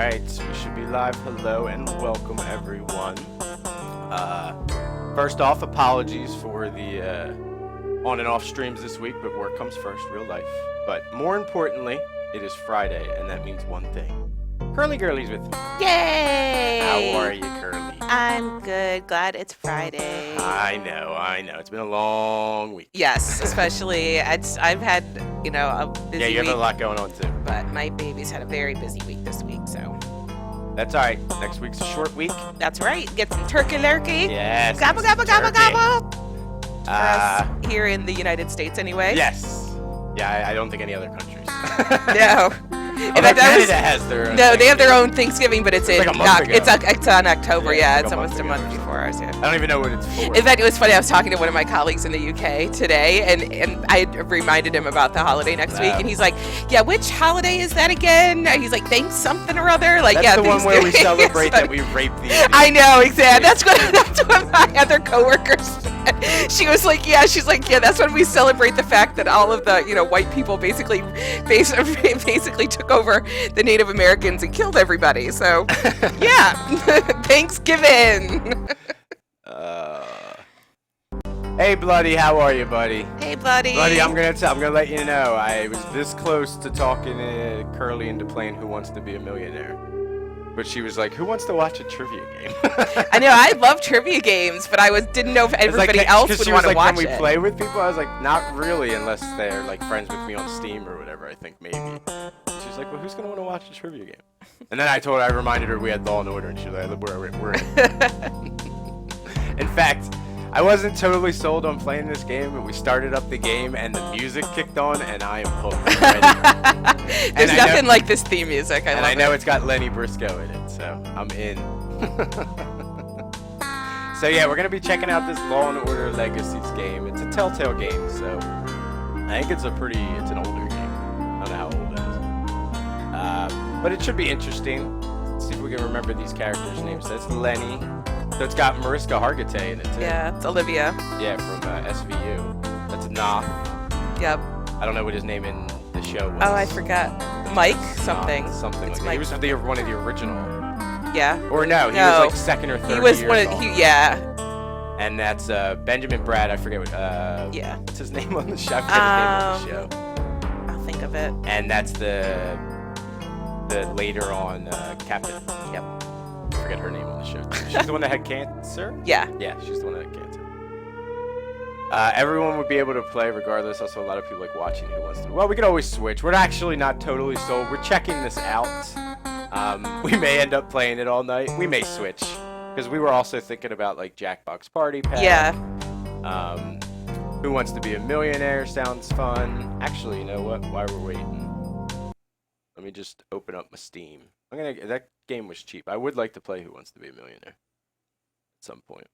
Alright, we should be live. Hello and welcome everyone. First off, apologies for the on and off streams this week, but work comes first, real life. But more importantly, it is Friday, and that means one thing. Curly Girly's with me. Yay! How are you, Curly? I'm good. Glad it's Friday. I know. It's been a long week. Yes, especially I've had, a busy Yeah, you have week, a lot going on too. but my baby's had a very busy week this week, so That's alright. Next week's a short week. that's right. Get some turkey lurkey. Yes. Gobble, gobble, gobble, turkey. gobble. For us here in the United States anyway. Yes. Yeah, I don't think any other countries. No. In fact, Canada has their own. No, they have their own Thanksgiving, but it's like a month ago. it's on October. Yeah, Yeah, it's it's like a almost a month month ago or before ours. Yeah. I don't even know what it's for. In fact, it was funny. I was talking to one of my colleagues in the UK today, and I reminded him about the holiday next week, and he's like, "Yeah, which holiday is that again?" And he's like, "Thanks something or other." Like, That's yeah, the one where we Thanksgiving. celebrate that we raped the Indians. I know, exactly. That's what my other coworkers said. She was like, "Yeah," she's like, "Yeah, that's when we celebrate the fact that all of the white people basically took over the Native Americans and killed everybody." So, yeah, Thanksgiving. Hey, Bloody, how are you, buddy? Hey, Bloody. Bloody, I'm gonna let you know I was this close to talking Curly into playing Who Wants to Be a Millionaire, but she was like, "Who wants to watch a trivia game?" I know I love trivia games, but didn't know if everybody else would want to watch Can we it. play with people? I was like, not really, unless they're like friends with me on Steam or whatever. I think maybe. She's like, "Well, who's gonna want to watch a trivia game?" And then I reminded her we had Law and Order, and she's like, "We're in." In fact, I wasn't totally sold on playing this game, but we started up the game and the music kicked on, and I am hooked already. There's nothing like this theme music. I know it's got Lenny Briscoe in it, so I'm in. So yeah, we're gonna be checking out this Law and Order Legacies game. It's a Telltale game, so I think it's an older game. I don't know how old it is, but it should be interesting. Let's see if we can remember these characters' names. That's Lenny. So it's got Mariska Hargitay in it too. Yeah, it's Olivia. Yeah, from SVU. That's Noth. Yep. I don't know what his name in the show was. Oh, I forgot. Mike something. Something It's like that. Mike He was something. one of the original. Yeah. Or no, he was like second or third. He was years one of old. yeah. And that's Benjamin Bratt. I forget what. Yeah. What's his name on the show? I forget his name on the show. I'll think of it. And that's the later on captain. Yep. I forget her name on the show. She's the one that had cancer. Yeah. Yeah, she's the one that had cancer. Everyone would be able to play regardless. Also, a lot of people like watching Who Wants to. Well, we could always switch. We're actually not totally sold. We're checking this out. We may end up playing it all night. We may switch because we were also thinking about like Jackbox Party Pack. Yeah. Who Wants to Be a Millionaire sounds fun. Actually, you know what? While we're waiting, let me just open up my Steam. That game was cheap. I would like to play Who Wants to Be a Millionaire at some point.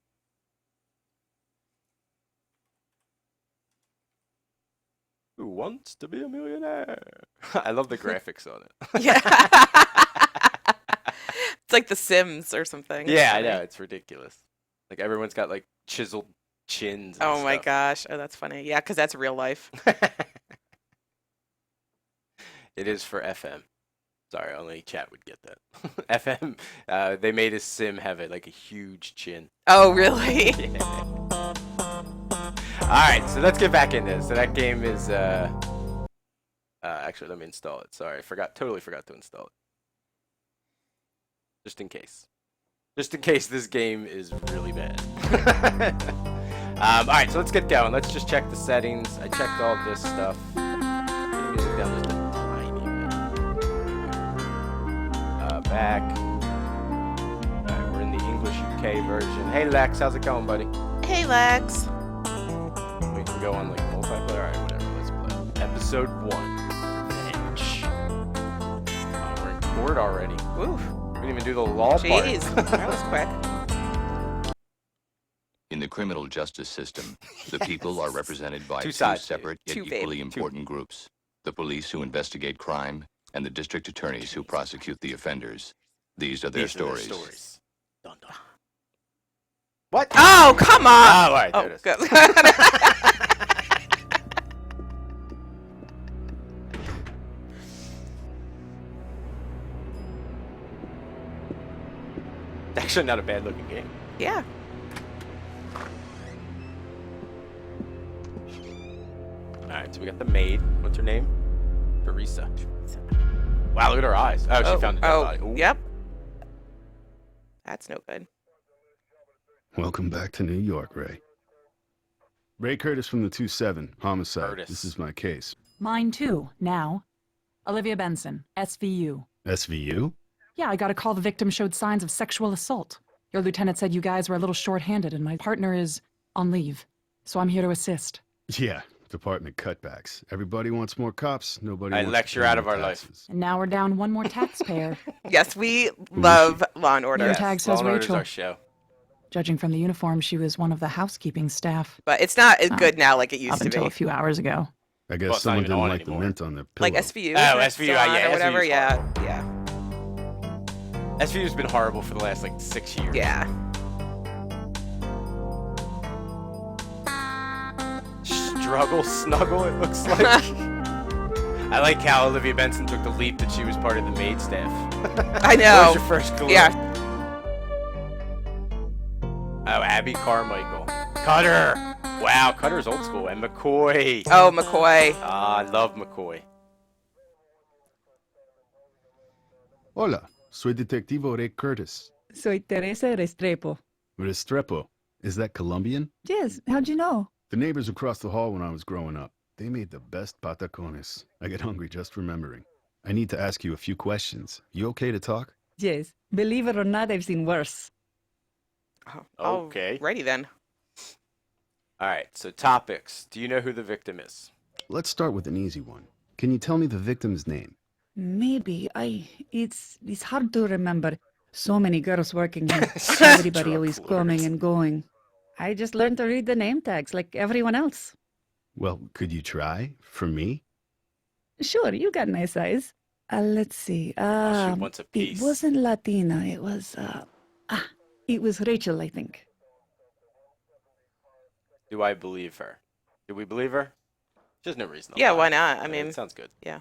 Who Wants to Be a Millionaire? I love the graphics on it. Yeah. It's like The Sims or something. Yeah, I know. It's ridiculous. Like everyone's got like chiseled chins. And Oh my stuff. gosh. Oh, that's funny. Yeah, because that's real life. It is for FM. Sorry, only chat would get that. FM, they made a sim have a huge chin. Oh, really? Yeah. Alright, so let's get back into this. So that game is, actually, let me install it. Sorry, totally forgot to install it. Just in case. Just in case this game is really bad. Alright, so let's get going. Let's just check the settings. I checked all this stuff. Get the music down just a tiny bit. Back. Alright, we're in the English UK version. Hey Lex, how's it going, buddy? Hey, Lex. We can go on multiplayer. Alright, whatever, let's play. Episode 1. Revenge. Oh, we're in court already. Oof. We didn't even do the law part. Jeez, that was quick. In the criminal justice system, the people are represented by Two two sides, separate yet Two equally babe. important groups. The police who investigate crime and the district attorneys who prosecute the offenders. These are their stories. Dun, dun. What? Oh, come on. Oh, all right, there Oh, it is. good. actually not a bad looking game. Yeah. Alright, so we got the maid. What's her name? Teresa. Wow, look at her eyes. Oh, she found a dead body. Ooh. Yep. That's no good. Welcome back to New York, Ray. Ray Curtis from the 2-7, homicide. Curtis. This is my case. Mine too, now. Olivia Benson, SVU. SVU? Yeah, I got a call the victim showed signs of sexual assault. Your lieutenant said you guys were a little short-handed and my partner is on leave. So I'm here to assist. Yeah, department cutbacks. Everybody wants more cops, nobody I wants lecture to pay out of more our life. taxes. And now we're down one more taxpayer. Yes, we love Law and Order. Your tag says Law and Order's Rachel. our show. Judging from the uniform, she was one of the housekeeping staff. But it's not as good now like it used Up to until be. a few hours ago. I Well, guess it's not someone even didn't on like anymore. the mint on their pillow. Like SVU. Oh, it's SVU, on yeah, or whatever. SVU's Yeah, yeah, SVU's been horrible for the last, like, 6 years. yeah. Struggle, snuggle, it looks like. I like how Olivia Benson took the leap that she was part of the maid staff. I What know. was your first clue? Yeah. Oh, Abby Carmichael. Cutter! Wow, Cutter's old school. And McCoy. Oh, McCoy. Ah, I love McCoy. Hola, soy Detectivo Ray Curtis. Soy Teresa Restrepo. Restrepo. Is that Colombian? Yes, how'd you know? The neighbors across the hall when I was growing up. They made the best patacones. I get hungry just remembering. I need to ask you a few questions. You okay to talk? Yes, believe it or not, I've seen worse. Okay. Ready then. Alright, so topics. Do you know who the victim is? Let's start with an easy one. Can you tell me the victim's name? Maybe. It's hard to remember. So many girls working here. Everybody Drug always lords. coming and going. I just learned to read the name tags like everyone else. Well, could you try? For me? Sure, you got nice eyes. Let's see. She wants a piece. It wasn't Latina. It was Rachel, I think. Do I believe her? Do we believe her? There's no reason. to Yeah, lie. why not? I Yeah, mean, it sounds good. yeah.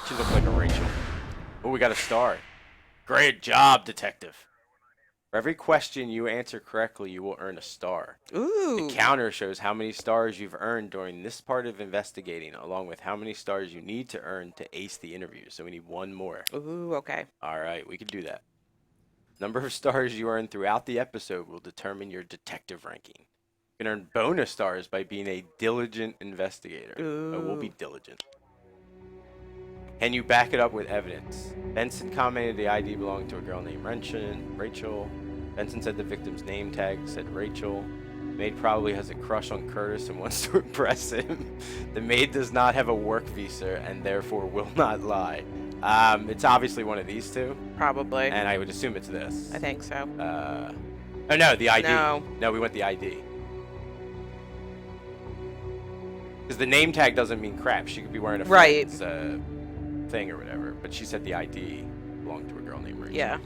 She looks like a Rachel. Oh, we got a star. Great job, detective. For every question you answer correctly, you will earn a star. Ooh. The counter shows how many stars you've earned during this part of investigating, along with how many stars you need to earn to ace the interview. So we need one more. Ooh, okay. All right, we can do that. Number of stars you earn throughout the episode will determine your detective ranking. You can earn bonus stars by being a diligent investigator. Oh, we'll be Ooh. diligent. Can you back it up with evidence? Benson commented the ID belonged to a girl named Rachel. Benson said the victim's name tag said Rachel. The maid probably has a crush on Curtis and wants to impress him. The maid does not have a work visa and therefore will not lie. It's obviously one of these two, Probably. and I would assume it's this. I think so. Oh no, the ID. No. No, we want the ID. Because the name tag doesn't mean crap. She could be wearing a Right. friend's, thing or whatever. But she said the ID belonged to a girl named Rachel. Yeah.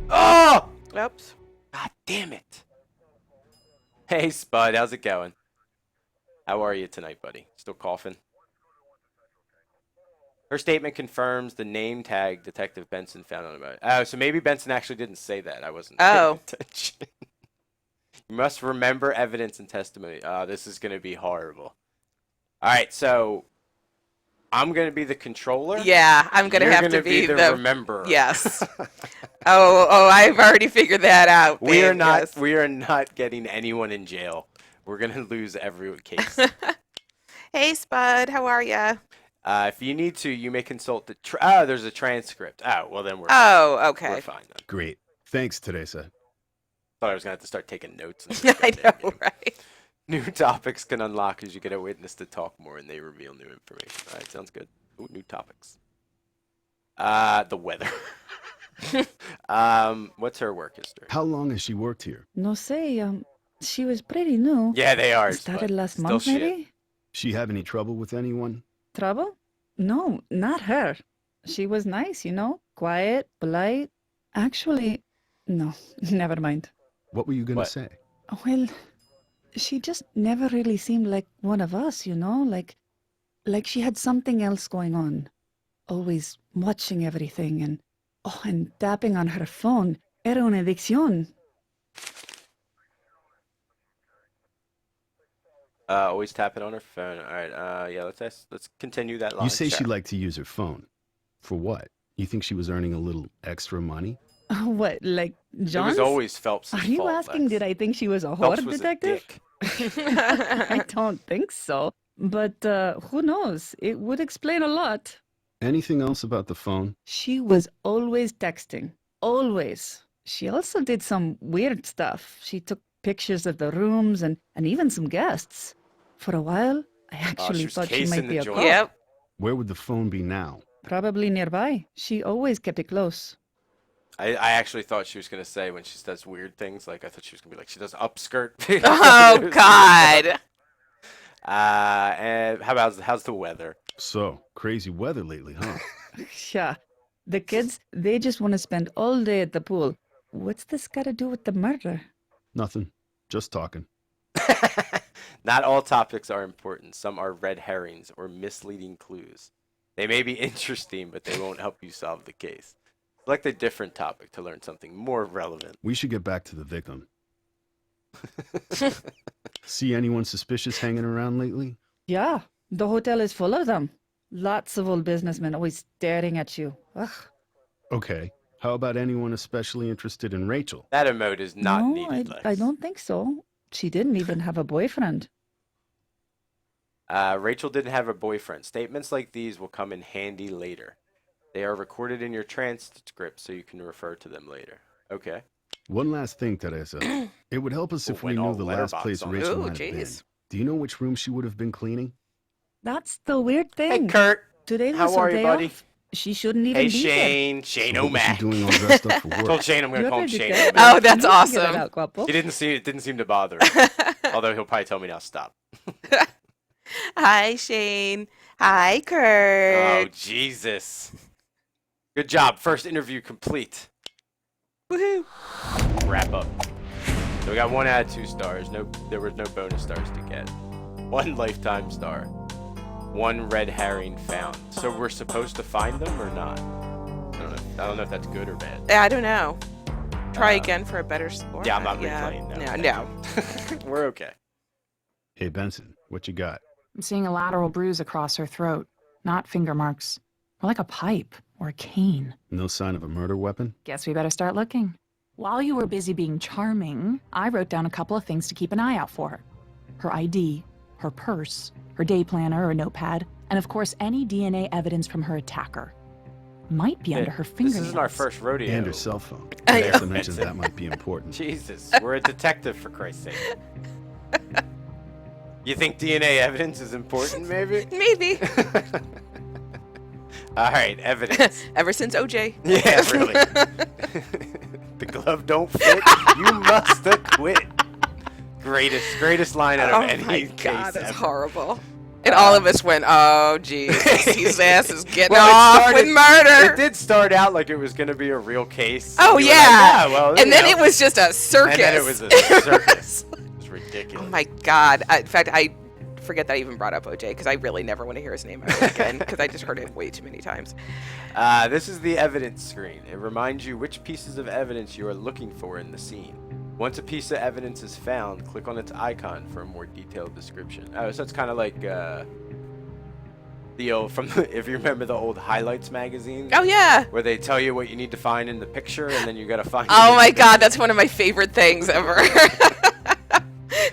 Oh! Oops. God damn it. Hey, Spud. How's it going? How are you tonight, buddy? Still coughing? Her statement confirms the name tag Detective Benson found on about. Oh, so maybe Benson actually didn't say that. I wasn't paying attention. You must remember evidence and testimony. Oh, this is going to be horrible. All right, so I'm going to be the controller. Yeah, I'm gonna You're have gonna to be the rememberer. Yes. Oh, I've already figured that out. We are babe, not. yes. We are not getting anyone in jail. We're gonna lose every case. Hey, Spud. How are ya? If you need to, you may consult the. There's a transcript. Oh, well then we're. Oh, We're okay. fine then. Great. Thanks, Teresa. Thought I was gonna have to start taking notes. And this I goddamn know, game. right? New topics can unlock as you get a witness to talk more and they reveal new information. All right, sounds good. Ooh, new topics. The weather. What's her work history? How long has she worked here? No sé, she was pretty new. Yeah, they are. Started but last still month, shit. maybe? She have any trouble with anyone? Trouble? No, not her. She was nice, quiet, polite. Actually, no, never mind. What were you gonna What? say? Well, she just never really seemed like one of us, like she had something else going on. Always watching everything and tapping on her phone. Era una adicción. Always tapping on her phone. All right. Yeah. Let's continue that line. You say she Sure. liked to use her phone. For what? You think she was earning a little extra money? What, like It John's? was always Phelps' Are you fault, asking, Lex. did I think she was a Phelps whore was detective? a dick. I don't think so. But who knows? It would explain a lot. Anything else about the phone? She was always texting. Always. She also did some weird stuff. She took pictures of the rooms and even some guests. For a while, I actually was thought she casing might be the a joint. cop. Yep. Where would the phone be now? Probably nearby. She always kept it close. I actually thought she was gonna say when she does weird things, like I thought she was gonna be like she does upskirt. Oh God. And how's the weather? So, crazy weather lately, huh? Yeah. The kids, they just want to spend all day at the pool. What's this got to do with the murder? Nothing. Just talking. Not all topics are important. Some are red herrings or misleading clues. They may be interesting, but they won't help you solve the case. Select a different topic to learn something more relevant. We should get back to the victim. See anyone suspicious hanging around lately? Yeah, the hotel is full of them. Lots of old businessmen always staring at you. Ugh. Okay. How about anyone especially interested in Rachel? That emote is not No, needed, Lex. I don't think so. She didn't even have a boyfriend. Rachel didn't have a boyfriend. Statements like these will come in handy later. They are recorded in your transcript so you can refer to them later. Okay. One last thing, Teresa. It would help us if we Went knew all the last letterbox place on it. Rachel Ooh, might have been. jeez. Do you know which room she would have been cleaning? That's the weird Hey, thing. Kurt. Today was How her are you, day buddy? off. She shouldn't even Hey, be here. Shane. So Shane what was she O'Mac. doing all dressed up for I told work? Shane I'm going to You're call him ready to Shane get O'Mac. Oh, that's You can get it awesome. out, guapo. It didn't seem to bother him. Although he'll probably tell me now stop. Hi, Shane. Hi, Oh, Kurt. Jesus. Good job. First interview complete. Woohoo. Wrap up. So we got 1 out of 2 stars. There was no bonus stars to get. 1 lifetime star. 1 red herring found. So we're supposed to find them or not? I don't know if that's good or bad. I don't know. Try again for a better score. Yeah, I'm not Yeah. replaying. No. We're okay. Hey, Benson, what you got? I'm seeing a lateral bruise across her throat, not finger marks. More like a pipe or a cane. No sign of a murder weapon? Guess we better start looking. While you were busy being charming, I wrote down a couple of things to keep an eye out for her. Her ID, her purse, her day planner or notepad, and of course any DNA evidence from her attacker. Might be under her This fingernails. isn't our first rodeo. And her cell phone. I Not know. to mention that might be important. Jesus, we're a detective for Christ's sake. You think DNA evidence is important, maybe? Maybe. All right, evidence. Ever since OJ. Yeah, really. The glove don't fit. You must quit. Greatest line out of Oh any my case God, that's ever. horrible. And all of us went, oh, Jesus, his ass is getting Well, it off started- with murder. It did start out like it was going to be a real case. Oh, You were like, yeah. well, And you then know. it was just a circus. And then it was a circus. It was ridiculous. Oh my God. In fact, I forget that I even brought up OJ because I really never want to hear his name ever again because I just heard it way too many times. This is the evidence screen. It reminds you which pieces of evidence you are looking for in the scene. Once a piece of evidence is found, click on its icon for a more detailed description. Oh, so it's kind of like the old if you remember the old highlights magazine. Oh, yeah. Where they tell you what you need to find in the picture, and then you gotta find. it Oh in my the God, that's one of my favorite things ever.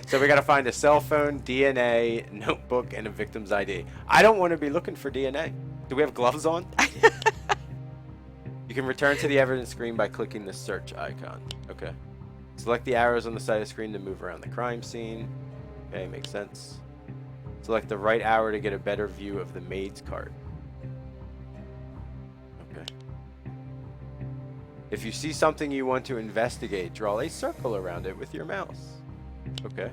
So we gotta find a cell phone, DNA, notebook, and a victim's ID. I don't want to be looking for DNA. Do we have gloves on? You can return to the evidence screen by clicking the search icon. Okay. Select the arrows on the side of the screen to move around the crime scene. Okay, makes sense. Select the right arrow to get a better view of the maid's cart. Okay. If you see something you want to investigate, draw a circle around it with your mouse. Okay.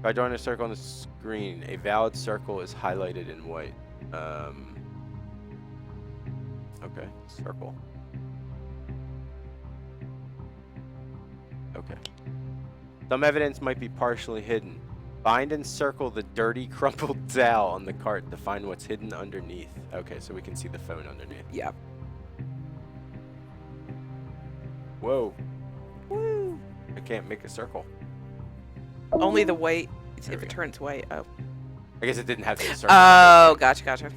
By drawing a circle on the screen, a valid circle is highlighted in white. Okay, circle. Okay. Some evidence might be partially hidden. Find and circle the dirty, crumpled dowel on the cart to find what's hidden underneath. Okay, so we can see the phone underneath. Yep. Whoa. Woo. I can't make a circle. Only the white, if it turns white. Oh. I guess it didn't have to be a circle. Oh, gotcha.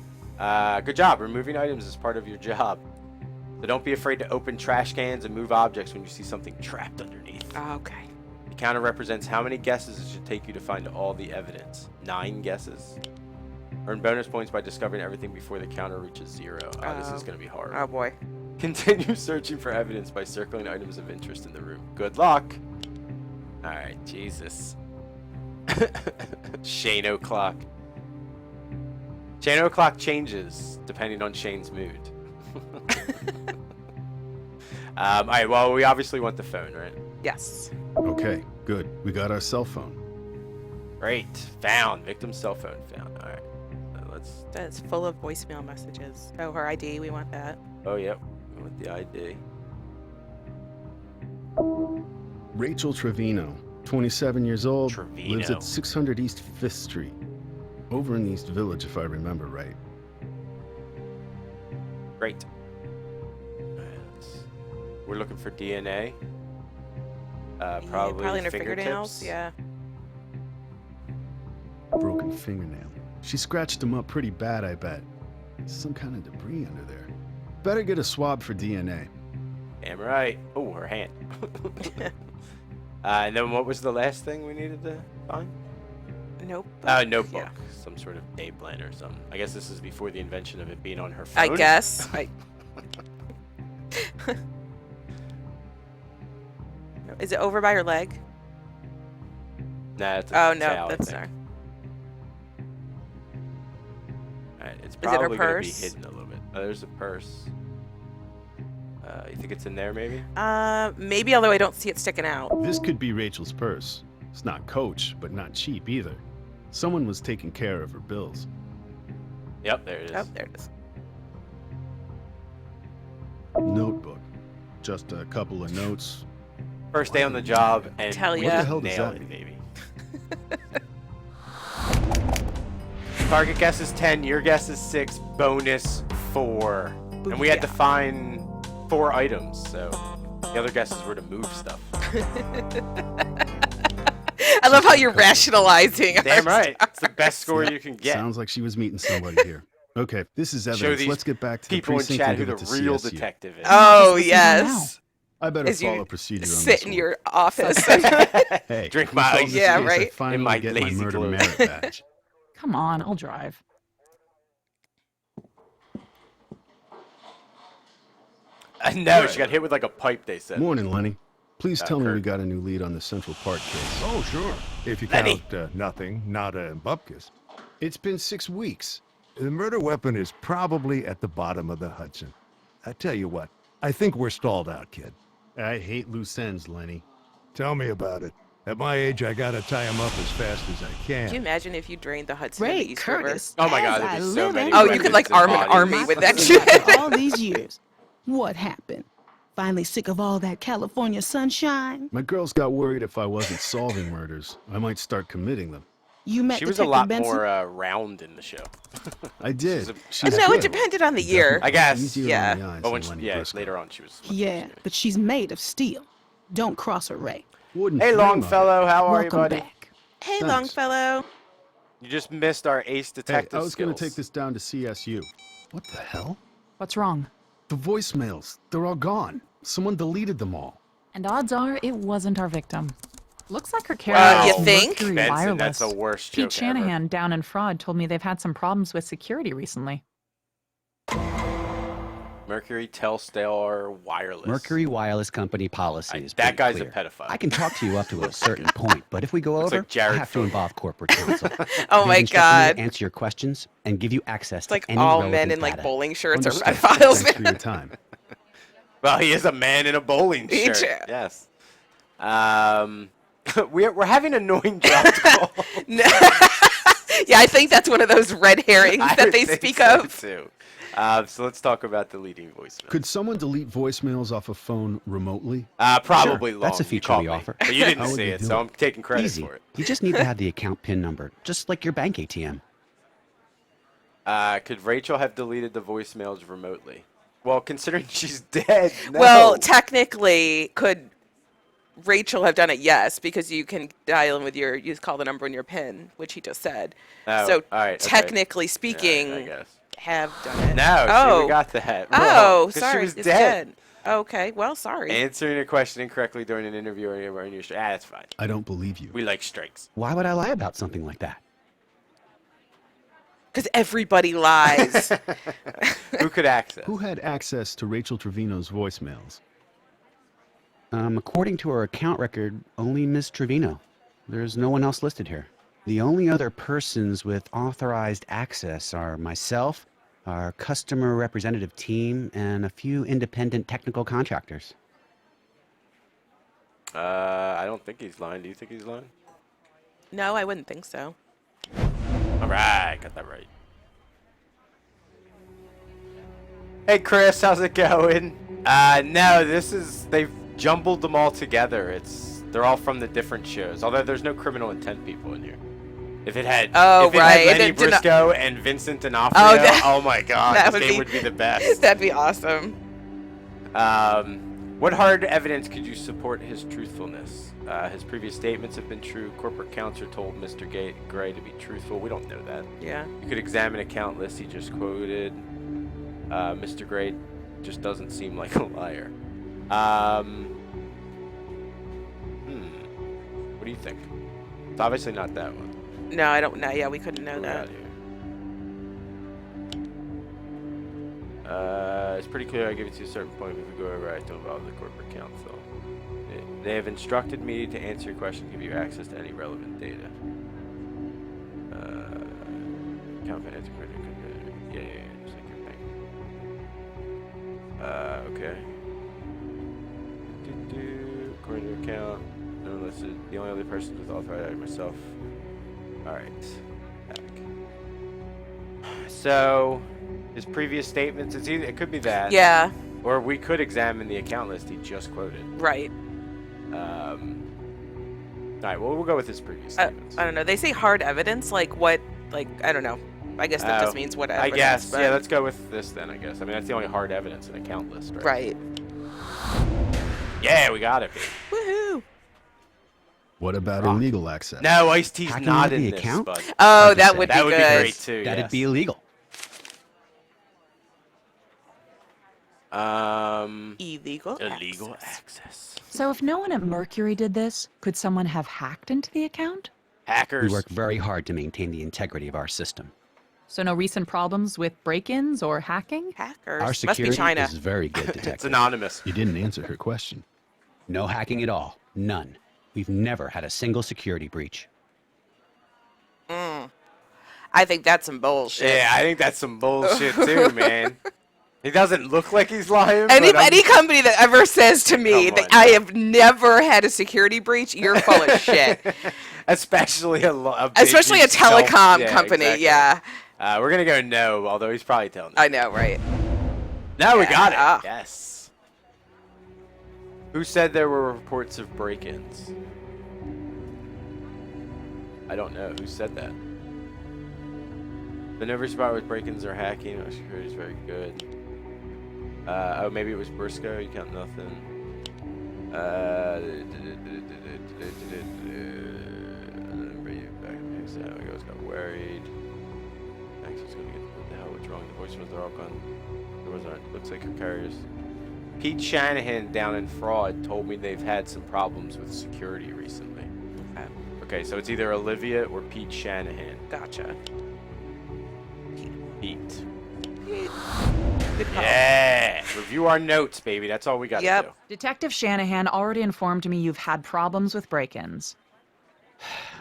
Good job. Removing items is part of your job. So don't be afraid to open trash cans and move objects when you see something trapped underneath. Okay. The counter represents how many guesses it should take you to find all the evidence. 9 guesses. Earn bonus points by discovering everything before the counter reaches 0. Oh, this is going to be hard. Oh, boy. Continue searching for evidence by circling items of interest in the room. Good luck. Alright, Jesus. Shane O'Clock. Shane O'Clock changes depending on Shane's mood. Alright, well, we obviously want the phone, right? Yes. Okay, good. We got our cell phone. Great. Found. Victim's cell phone found. Alright. So let's... That's full of voicemail messages. Oh, her ID, we want that. Oh, yep. We want the ID. Rachel Trevino, 27 years old, Trevino. lives at 600 East 5th Street. Over in the East Village, if I remember right. Great. We're looking for DNA. Probably in her fingertips. fingernails. Yeah. Broken fingernail. She scratched him up pretty bad, I bet. Some kind of debris under there. Better get a swab for DNA. Damn right. Oh, her hand. And then what was the last thing we needed to find? Notebook. Notebook. Yeah. Some sort of day planner or something. I guess this is before the invention of it being on her phone. I guess. Is it over by her leg? Nah, it's Oh, a no. towel, I That's think. not. Alright, it's it her probably going to be purse? hidden a little bit. Oh, there's a purse. You think it's in there, maybe? Maybe, although I don't see it sticking out. This could be Rachel's purse. It's not Coach, but not cheap either. Someone was taking care of her bills. Yep, there it is. Oh, there it is. Notebook. Just a couple of notes. First day on the job, and Tell we ya. just What the hell nailed does that it, baby. Target guess is 10, your guess is 6, bonus 4. And we had to find 4 items, so the other guesses were to move stuff. I love how you're rationalizing. Damn our right. It's the best score you can get. Sounds like she was meeting somebody here. Okay, this is Show evidence. these Let's get back to the people in precinct chat and who give the it to real CSU. detective is. Oh, Just yes. I better As you follow procedure on Sit this in one. your office. Hey, Drink who my solved ice. this Yeah, case? I right? finally In my get my lazy murder clothes. merit badge. Come on, I'll drive. No, she got hit with like a pipe, they said. Morning, Lenny. Please tell me Kurt. we got a new lead on the Central Park case. Oh, sure. If you Lenny. count nothing, nada, and bupkis. It's been 6 weeks. The murder weapon is probably at the bottom of the Hudson. I tell you what, I think we're stalled out, kid. I hate loose ends, Lenny. Tell me about it. At my age, I gotta tie him up as fast as I Can you can. imagine if you drained the Hudson in Ray the East River? Curtis. Oh my God, as there'd be I so live many and Oh, you weapons could like and arm an bodies. army with that breathe. shit. All these years. What happened? Finally sick of all that California sunshine? My girls got worried if I wasn't solving murders, I might start committing them. You met She was a Detective lot Benson? more round in the show. I did. She's a- She's No, it good. depended on the year. I guess. Easier Yeah. on the eyes But when than she, Lenny yeah, Briscoe. later on she was. much more Yeah, skinny. but she's made of steel. Don't cross her, Ray. Wouldn't Hey, dream of it. Longfellow, how are you, Welcome buddy? back. Hey, Thanks. Longfellow. You just missed our ace Hey, detective I was going to skills. take this down to CSU. What the hell? What's wrong? The voicemails. They're all gone. Someone deleted them all. And odds are it wasn't our victim. Looks like her Wow. carrier You think? Mercury Benson, Wireless. that's the worst joke Pete Shanahan down in Fraud told me they've had some problems with security recently. Mercury Telstar Wireless. Mercury Wireless Company policy is That pretty guy's clear. a pedophile. I can talk to you up to a certain point, but if we go Looks over, like Jared I have to Fogle. involve corporate counsel. Oh They've my instructed me to God. answer your questions and give you access It's like to any all men relevant in like data. bowling shirts are Understood. pedophiles. Thanks for your time. Well, he is a man in a bowling He shirt. sure- Yes. We're having annoying dropped call. No. Yeah, I think that's one of those red herrings I that would they think speak so, of. Too. So let's talk about deleting voicemail. Could someone delete voicemails off a phone remotely? Probably Sure, long. that's a You feature called we me. offer. But you didn't How would see you it, do so it? I'm taking credit Easy. for it. You just need to have the account PIN number, just like your bank ATM. Could Rachel have deleted the voicemails remotely? Well, considering she's dead, no. Well, technically, could Rachel have done it? Yes, because you can dial in with you call the number in your PIN, which he just said. Oh, So all right, okay. technically Yeah, speaking, I guess. have done it. No, oh. see, we got that. wrong, Oh, 'cause sorry. She was it's dead. Okay, well, sorry. Answering a question incorrectly during an interview or in your that's fine. I don't believe you. We like strikes. Why would I lie about something like that? Because everybody lies. Who could access? Who had access to Rachel Trevino's voicemails? According to our account record, only Miss Trevino. There's no one else listed here. The only other persons with authorized access are myself, our customer representative team, and a few independent technical contractors. I don't think he's lying. Do you think he's lying? No, I wouldn't think so. All right, got that right. Hey, Chris, how's it going? No, they've jumbled them all together. They're all from the different shows. Although there's no criminal intent people in here. If it had, Oh, if it right. had Lenny It did not- Briscoe and Vincent D'Onofrio, oh my God, that this game would be the best. That'd be awesome. What hard evidence could you support his truthfulness? His previous statements have been true. Corporate counts are told Mr. Gray to be truthful. We don't know that. Yeah. You could examine account lists he just quoted. Mr. Gray just doesn't seem like a liar. What do you think? It's obviously not that one. No, I don't know. Yeah, we couldn't know We're that. out here. It's pretty clear I give it to a certain point if we go over, I don't involve the corporate counsel. They have instructed me to answer your question, give you access to any relevant data. Account finance credit. Yeah, just like your bank. Okay. According to account, no one listed. The only other person who's authorized myself. Alright. Back. So, his previous statements, it could be that. Yeah. Or we could examine the account list he just quoted. Right. Alright, well, we'll go with his previous statements. I don't know. They say hard evidence. Like what? Like, I don't know. I guess that just means whatever. I guess. Yeah, let's go with this then, I guess. I mean, that's the only hard evidence in an account list, right? Right. Yeah, we got it. Woohoo. What about illegal access? No, Ice-T's Hacking not into in the this, account? bud. Oh, that said, would be That would good. be great, too. That'd yes. be illegal. Illegal. Illegal access. So if no one at Mercury did this, could someone have hacked into the account? Hackers. We work very hard to maintain the integrity of our system. So no recent problems with break-ins or hacking? Hackers. Our Must be security China. is very good, It's detective. anonymous. You didn't answer her question. No hacking at all. None. We've never had a single security breach. I think that's some bullshit. Yeah, I think that's some bullshit, too, man. He doesn't look like he's lying. Any but I'm- company that ever says to me Come that on, I man. have never had a security breach, you're full of shit. Especially a big Especially a self- telecom yeah, company. exactly. Yeah. We're going to go no, although he's probably telling us. I know, right? No, we got Yeah. it. Yes. Who said there were reports of break-ins? I don't know. Who said that? The never spot with break-ins or hacking. Our security is very good. Oh, maybe it was Briscoe. You count nothing. Back got worried. Max is gonna get what the hell what's wrong. The voicemails are all gone. Looks like her carriers. Pete Shanahan down in Fraud told me they've had some problems with security recently. Okay, so it's either Olivia or Pete Shanahan. Gotcha. Pete. Good call. Yeah! Review our notes, baby. That's all we got to Yep. do. Detective Shanahan already informed me you've had problems with break-ins.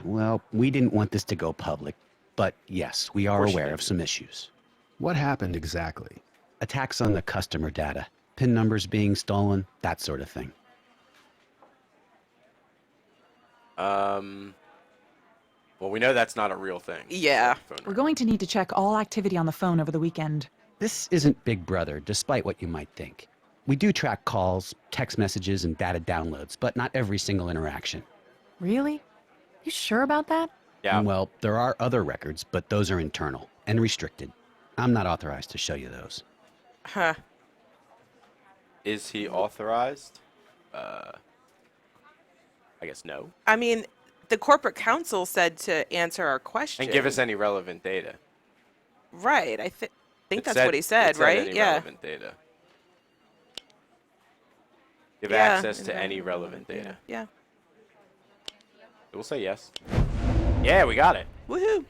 Well, we didn't want this to go public, but yes, we are course you aware did. of some issues. What happened exactly? Attacks on the customer data, PIN numbers being stolen, that sort of thing. Well, we know that's not a real thing. Yeah. Phone We're ring. going to need to check all activity on the phone over the weekend. This isn't Big Brother, despite what you might think. We do track calls, text messages, and data downloads, but not every single interaction. Really? You sure about that? Yeah. Well, there are other records, but those are internal and restricted. I'm not authorized to show you those. Huh. Is he authorized? I guess no. I mean, the corporate counsel said to answer our question. And give us any relevant data. Right. I think It that's said- what he said, it said right? any Yeah. relevant data. Give Yeah, access to and any then- relevant data. Yeah. We'll say yes. Yeah, we got it. Woohoo.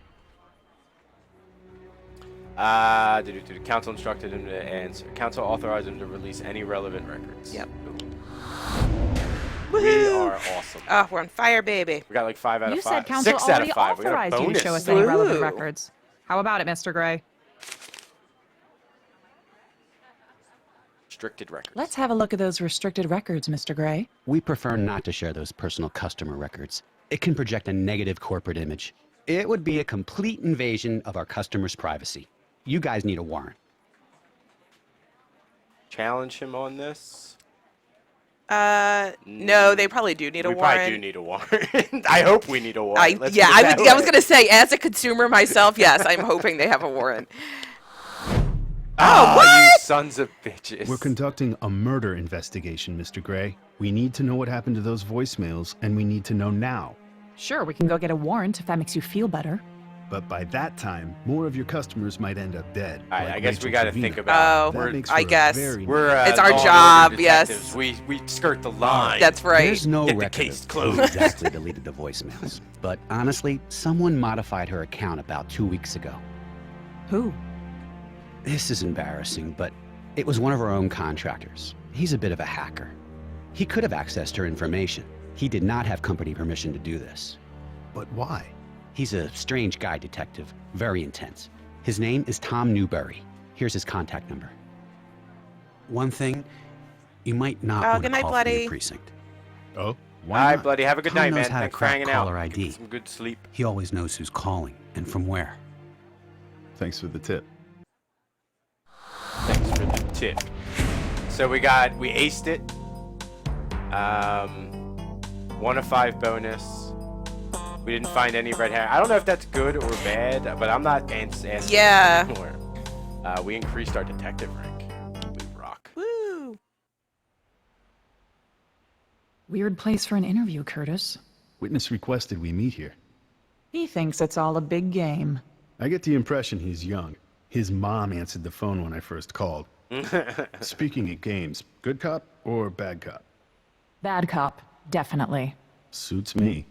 Council instructed him to answer. Council authorized him to release any relevant records. Yep. We Woohoo. are awesome. Oh, we're on fire, baby. We got like 5 out You of 5. said council 6 out already of 5. We got a authorized you bonus. to show us any relevant Ooh. records. How about it, Mr. Gray? Restricted records. Let's have a look at those restricted records, Mr. Gray. We prefer not to share those personal customer records. It can project a negative corporate image. It would be a complete invasion of our customers' privacy. You guys need a warrant. Challenge him on this. No, they probably do need a We warrant. probably do need a warrant. I hope we need a warrant. I Let's yeah, put it I that would. I was way. gonna say, as a consumer myself, yes, I'm hoping they have a warrant. Oh, what? you sons of bitches. We're conducting a murder investigation, Mr. Gray. We need to know what happened to those voicemails, and we need to know now. Sure, we can go get a warrant if that makes you feel better. But by that time, more of your customers might end up dead. All right, like I guess we Rachel got to Trevino. think about. Oh, That makes I for a guess. very We're It's our Law and job, Order yes. detectives. We skirt the line. That's right. There's no Get the record case of closed. who exactly deleted the voicemails. But honestly, someone modified her account about 2 weeks ago. Who? This is embarrassing, but it was one of our own contractors. He's a bit of a hacker. He could have accessed her information. He did not have company permission to do this. But why? He's a strange guy, detective. Very intense. His name is Tom Newberry. Here's his contact number. One thing, you might not Oh, want good to night, call from Bloody. your precinct. Oh, All why right, not? buddy. Have a good Tom night, knows man. how to Thanks for crack hanging caller out. ID. Get some good sleep. He always knows who's calling and from where. Thanks for the tip. Thanks for the tip. So we aced it. 1 of 5 bonus. We didn't find any red hair. I don't know if that's good or bad, but I'm not asking Yeah. anymore. We increased our detective rank. We rock. Woo. Weird place for an interview, Curtis. Witness requested we meet here. He thinks it's all a big game. I get the impression he's young. His mom answered the phone when I first called. Speaking of games, good cop or bad cop? Bad cop, definitely. Suits me.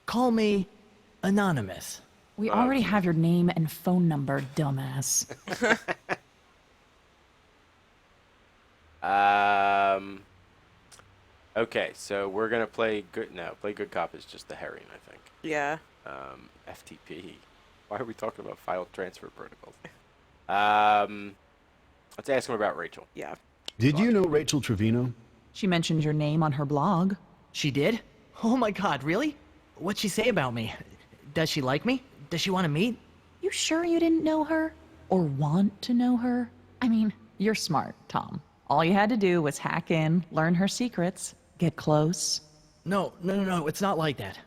Call me Anonymous. We already have your name and phone number, dumbass. Okay, so we're gonna play good. No, play good cop is just the herring, I think. Yeah. FTP. Why are we talking about file transfer protocols? Let's ask him about Rachel. Yeah. Did you know Rachel Trevino? She mentioned your name on her blog. She did? Oh my god, really? What'd she say about me? Does she like me? Does she want to meet? You sure you didn't know her? Or want to know her? I mean, you're smart, Tom. All you had to do was hack in, learn her secrets, get close. No, it's not like that.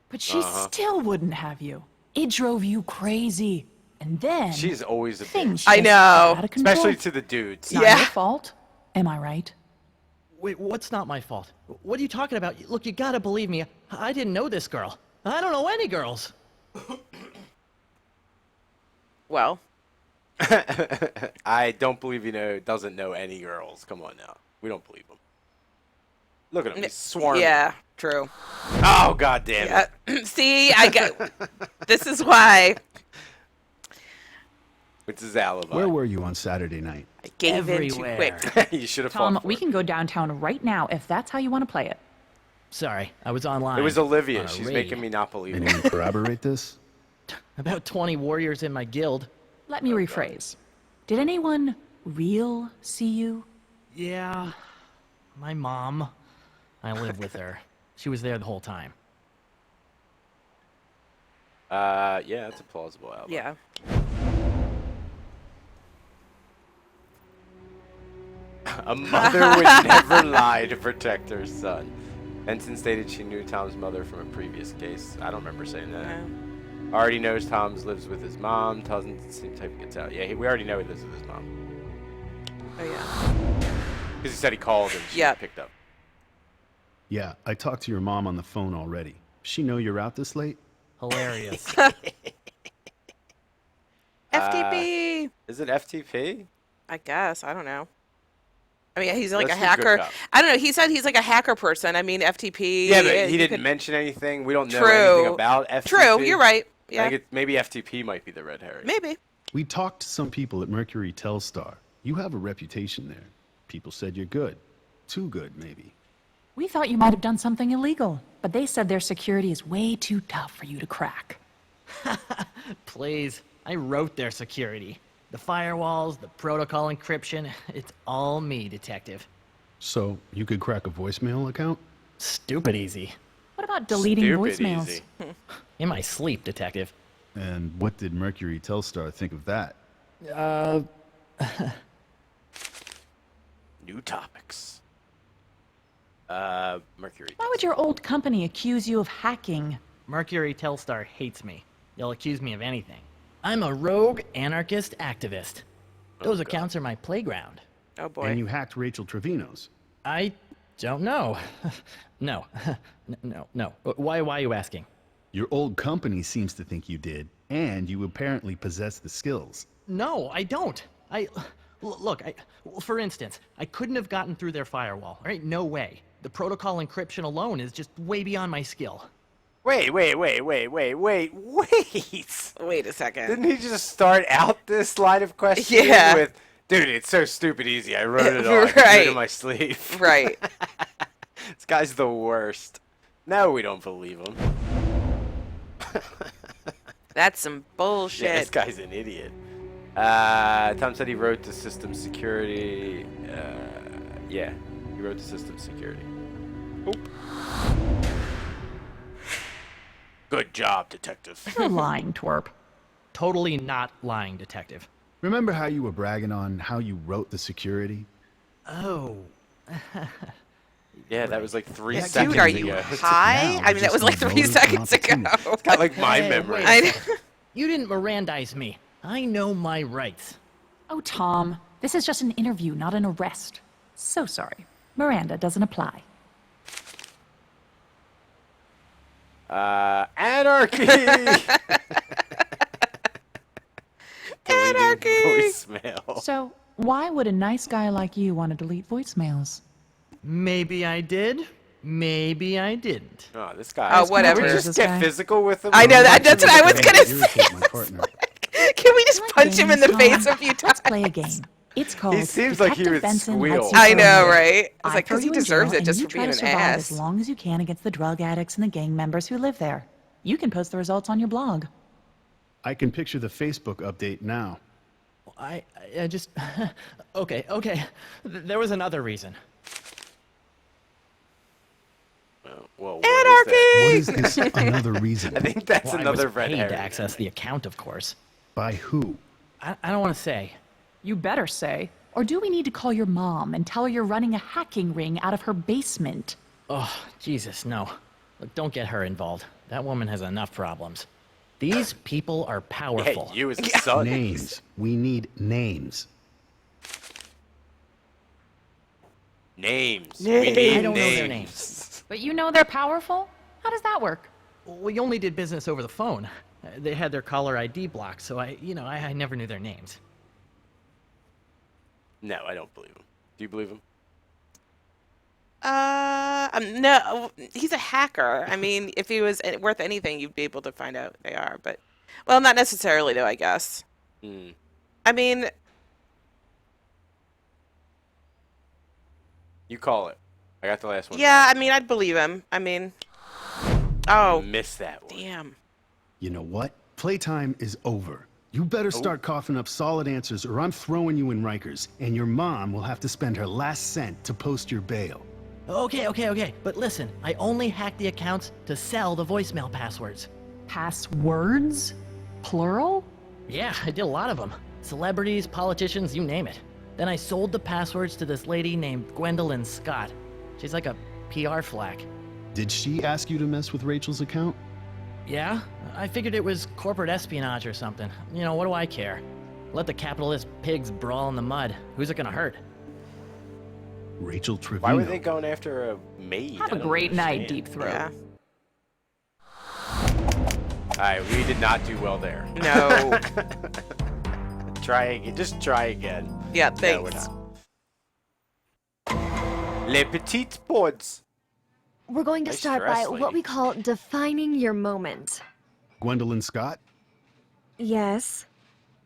But she still wouldn't have you. It drove you crazy. And then She's always a things bitch, I just know. got out of control. especially to the dudes. Not Yeah. your fault. Am I right? Wait, what's not my fault? What are you talking about? Look, you gotta believe me. I didn't know this girl. I don't know any girls. Well. I don't believe doesn't know any girls. Come on now, we don't believe him. Look at him, he's swarming. Yeah. True. Oh god damn it. See, I get. This is why It's his alibi. Where were you on Saturday night? I gave in too Everywhere. quick. You should have Tom, fought for we it. can go downtown right now if that's how you want to play it. Sorry, I was online. It was on Olivia. a She's raid. making me not believe it. Anyone corroborate this? About 20 warriors in my guild. Let me rephrase. Did anyone real see you? Yeah, my mom. I live with her. She was there the whole time. Yeah, that's a plausible alibi. Yeah. A mother would never lie to protect her son. Benson stated she knew Tom's mother from a previous case. I don't remember saying that. Yeah. Already knows Tom's lives with his mom. Doesn't seem the type he gets out. Yeah, we already know he lives with his mom. Oh yeah. Because he said he called and she Yep. picked up. Yeah, I talked to your mom on the phone already. She know you're out this late? Hilarious. FTP. Is it FTP? I guess. I don't know. I mean, he's like Let's a do good hacker. cop. I don't know. He said he's like a hacker person. I mean, FTP. Yeah, but he you didn't could- mention anything. We don't know True. anything about FTP. True. You're right. I Yeah. think maybe FTP might be the red herring. Maybe. We talked to some people at Mercury Telstar. You have a reputation there. People said you're good. Too good, maybe. We thought you might have done something illegal, but they said their security is way too tough for you to crack. Please. I wrote their security. The firewalls, the protocol encryption, it's all me, detective. So, you could crack a voicemail account? Stupid easy. What about deleting Stupid voicemails? easy. In my sleep, detective. And what did Mercury Telstar think of that? New topics. Mercury. Why would your old company accuse you of hacking? Mercury Telstar hates me. They'll accuse me of anything. I'm a rogue anarchist activist. Those accounts are my playground. Oh boy. And you hacked Rachel Trevino's. I don't know. No. No. Why are you asking? Your old company seems to think you did, and you apparently possess the skills. No, I don't. Look, for instance, I couldn't have gotten through their firewall, right? No way. The protocol encryption alone is just way beyond my skill. Wait. Wait a second. Didn't he just start out this line of questioning Yeah. with, dude, it's so stupid easy. I wrote it all. I Right. right. in my sleeve. Right. This guy's the worst. No, we don't believe him. That's some bullshit. Yeah, this guy's an idiot. Tom said he wrote to system security. Yeah, he wrote to system security. Oop. Good job, detective. You're lying, twerp. Totally not lying, detective. Remember how you were bragging on how you wrote the security? Oh. Yeah, that was like 3 Yeah, seconds dude, are you ago. high? Now, I mean, that just was like 3 voted seconds not to ago. It's got like my Hey, memory. wait. I, You didn't Mirandize me. I know my rights. Oh, Tom, this is just an interview, not an arrest. So sorry. Miranda doesn't apply. Anarchy! Deleting Anarchy! voicemail. So, why would a nice guy like you want to delete voicemails? Maybe I did. Maybe I didn't. Oh, this guy. Oh, whatever. Can we This just guy. get physical with him? I know that's what I was gonna Irritate say. my partner. Can we just punch him in the Games, face Tom. a few times? Let's play a game. It's called seems like he Detective would Benson squeal. Lets You I Throw know, Murder. right? It's I like, throw because he you in deserves jail, it just and for you try being to an survive ass. as long as you can against the drug addicts and the gang members who live there. You can post the results on your blog. I can picture the Facebook update now. I just... Okay. There was another reason. Well, what is that? What is this another reason? I think that's Well, another I was red paid herring. to access the account, of course. By who? I don't want to say. You better say. Or do we need to call your mom and tell her you're running a hacking ring out of her basement? Oh, Jesus, no. Look, don't get her involved. That woman has enough problems. These people are powerful. Yeah, you as a son. Names. We need names. Names. Names. We need I don't know their names. But you know they're powerful? How does that work? We only did business over the phone. They had their caller ID blocked, so I never knew their names. No, I don't believe him. Do you believe him? No, he's a hacker. I mean, if he was worth anything, you'd be able to find out they are. But, well, not necessarily, though, I guess. Hmm. I mean, You call it. I got the last one. yeah, right. I mean, I'd believe him. I mean, oh, Missed that one. damn. You know what? Playtime is over. You better start coughing up solid answers or I'm throwing you in Rikers, and your mom will have to spend her last cent to post your bail. Okay. But listen, I only hacked the accounts to sell the voicemail passwords. Passwords? Plural? Yeah, I did a lot of them. Celebrities, politicians, you name it. Then I sold the passwords to this lady named Gwendolyn Scott. She's like a PR flack. Did she ask you to mess with Rachel's account? Yeah? I figured it was corporate espionage or something. You know, what do I care? Let the capitalist pigs brawl in the mud. Who's it gonna hurt? Rachel Trevino. Why were they going after a maid? Have a great night, Deep Throat. Yeah. Alright, we did not do well there. No. Try again. Just try again. Yeah, No, thanks. we're not. Les petites pods. We're going to Nice start dress, by what lady. we call defining your moment. Gwendolyn Scott. Yes.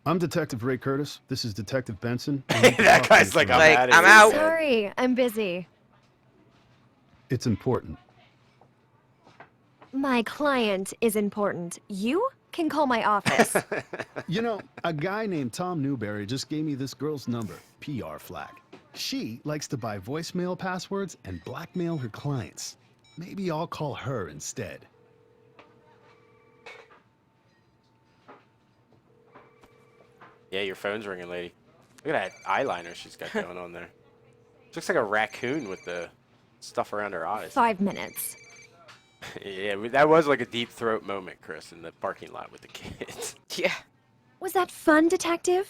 I'm Detective Ray Curtis. This is Detective Benson. That guy's like, I'm Like, outta I'm here. out. Sorry, I'm busy. It's important. My client is important. You can call my office. You know, a guy named Tom Newberry just gave me this girl's number, PR flag. She likes to buy voicemail passwords and blackmail her clients. Maybe I'll call her instead. Yeah, your phone's ringing, lady. Look at that eyeliner she's got going on there. She looks like a raccoon with the stuff around her eyes. 5 minutes. Yeah, that was like a deep throat moment, Chris, in the parking lot with the kids. Yeah. Was that fun, Detective?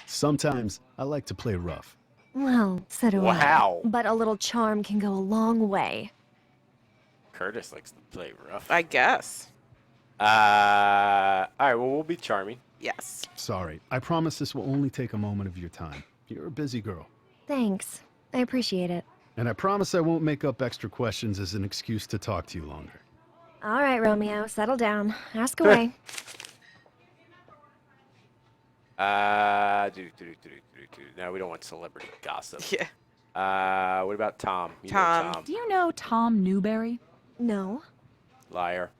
Sometimes I like to play rough. Well, so do I. Wow. But a little charm can go a long way. Curtis likes to play rough. I guess. Alright, well, we'll be charming. Yes. Sorry, I promise this will only take a moment of your time. You're a busy girl. Thanks. I appreciate it. And I promise I won't make up extra questions as an excuse to talk to you longer. All right, Romeo, settle down. Ask away. No, we don't want celebrity gossip. Yeah. What about Tom? You know Tom. Tom. Do you know Tom Newberry? No. Liar.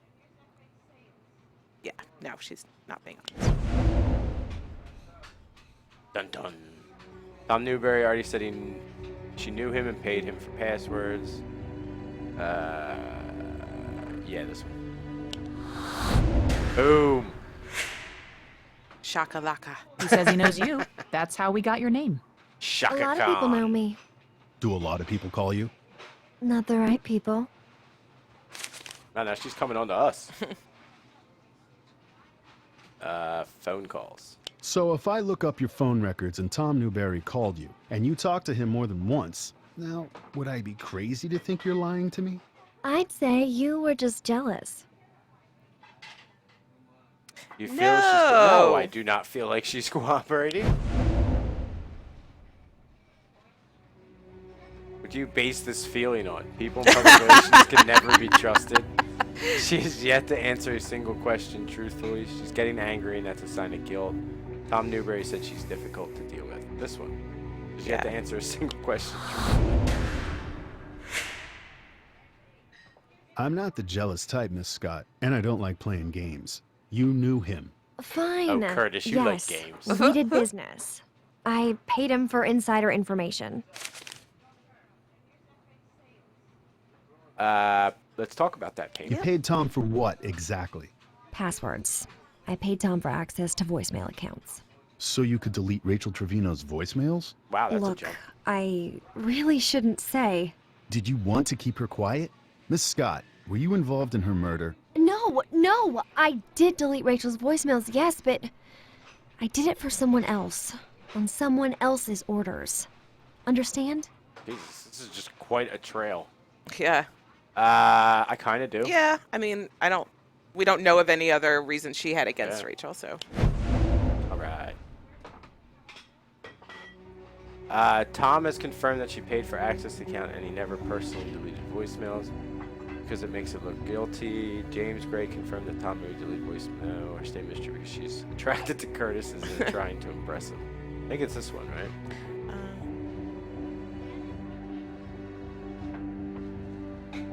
Yeah. No, she's not paying up. Dun dun. Tom Newberry already said she knew him and paid him for passwords. Yeah, this one. Boom. Shakalaka. He says he knows you. That's how we got your name. Shaka A lot of people know me. Do a lot of people call you? Not the right people. No, she's coming on to us. Phone calls. So if I look up your phone records and Tom Newberry called you, and you talked to him more than once, now, would I be crazy to think you're lying to me? I'd say you were just jealous. You feel No. No, I do not feel like she's cooperating. Would you base this feeling on? People in public relations can never be trusted. She has yet to answer a single question truthfully. She's getting angry, and that's a sign of guilt. Tom Newberry said she's difficult to deal with. This one. She's yet to answer a single question truthfully. I'm not the jealous type, Miss Scott, and I don't like playing games. You knew him. Fine. Oh, Curtis, you like yes. games. We did business. I paid him for insider information. Let's talk about that You payment. paid Tom for what, exactly? Passwords. I paid Tom for access to voicemail accounts. So you could delete Rachel Trevino's voicemails? Wow, that's Look, a jump. I really shouldn't say. Did you want to keep her quiet? Miss Scott, were you involved in her murder? No, I did delete Rachel's voicemails, yes, but I did it for someone else. On someone else's orders. Understand? Jesus, this is just quite a trail. Yeah. I kind of do. Yeah. I mean, we don't know of any other reason she had against Yeah. Rachel, so. All right. Tom has confirmed that she paid for access to the account and he never personally deleted voicemails because it makes it look guilty. James Gray confirmed that Tom may delete voicemail or stay mystery because she's attracted to Curtis and isn't trying to impress him. I think it's this one, right?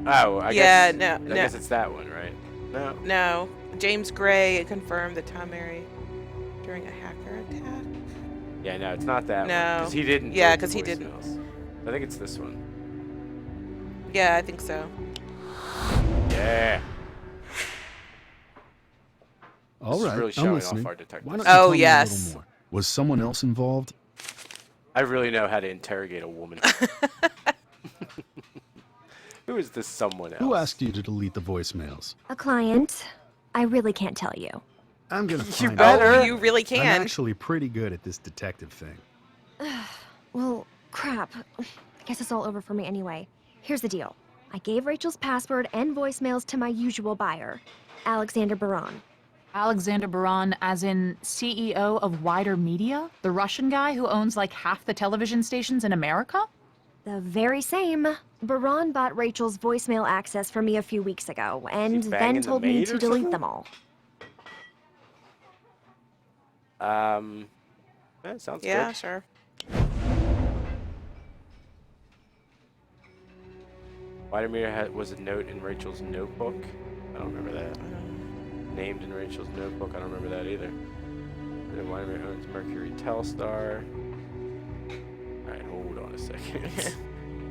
Oh, I Yeah, guess. no. I guess it's that one, right? No. No. James Gray confirmed that Tom married during a hacker attack. Yeah, no, it's not that one. No. Because he didn't. Yeah, delete the 'cause he didn't. voicemails. I think it's this one. Yeah, I think so. Yeah. All This is right, really I'm showing off listening. our detective. Why don't you Oh, tell me a yes. little more? Was someone else involved? I really know how to interrogate a woman. Who is this someone else? Who asked you to delete the voicemails? A client. I really can't tell you. I'm gonna find better. Oh, you really I'm can. actually pretty good at this detective thing. Well, crap. I guess it's all over for me anyway. Here's the deal. I gave Rachel's password and voicemails to my usual buyer, Alexander Baran. Alexander Baran, as in CEO of Wider Media? The Russian guy who owns like half the television stations in America? The very same. Baran bought Rachel's voicemail access from me a few weeks ago, and then banging the told me maid to or delete something? them all. That sounds Yeah, good. sure. Vladimir was a note in Rachel's notebook. I don't remember that. Named in Rachel's notebook. I don't remember that either. And then Vladimir owns Mercury Telstar. Alright, hold on a second.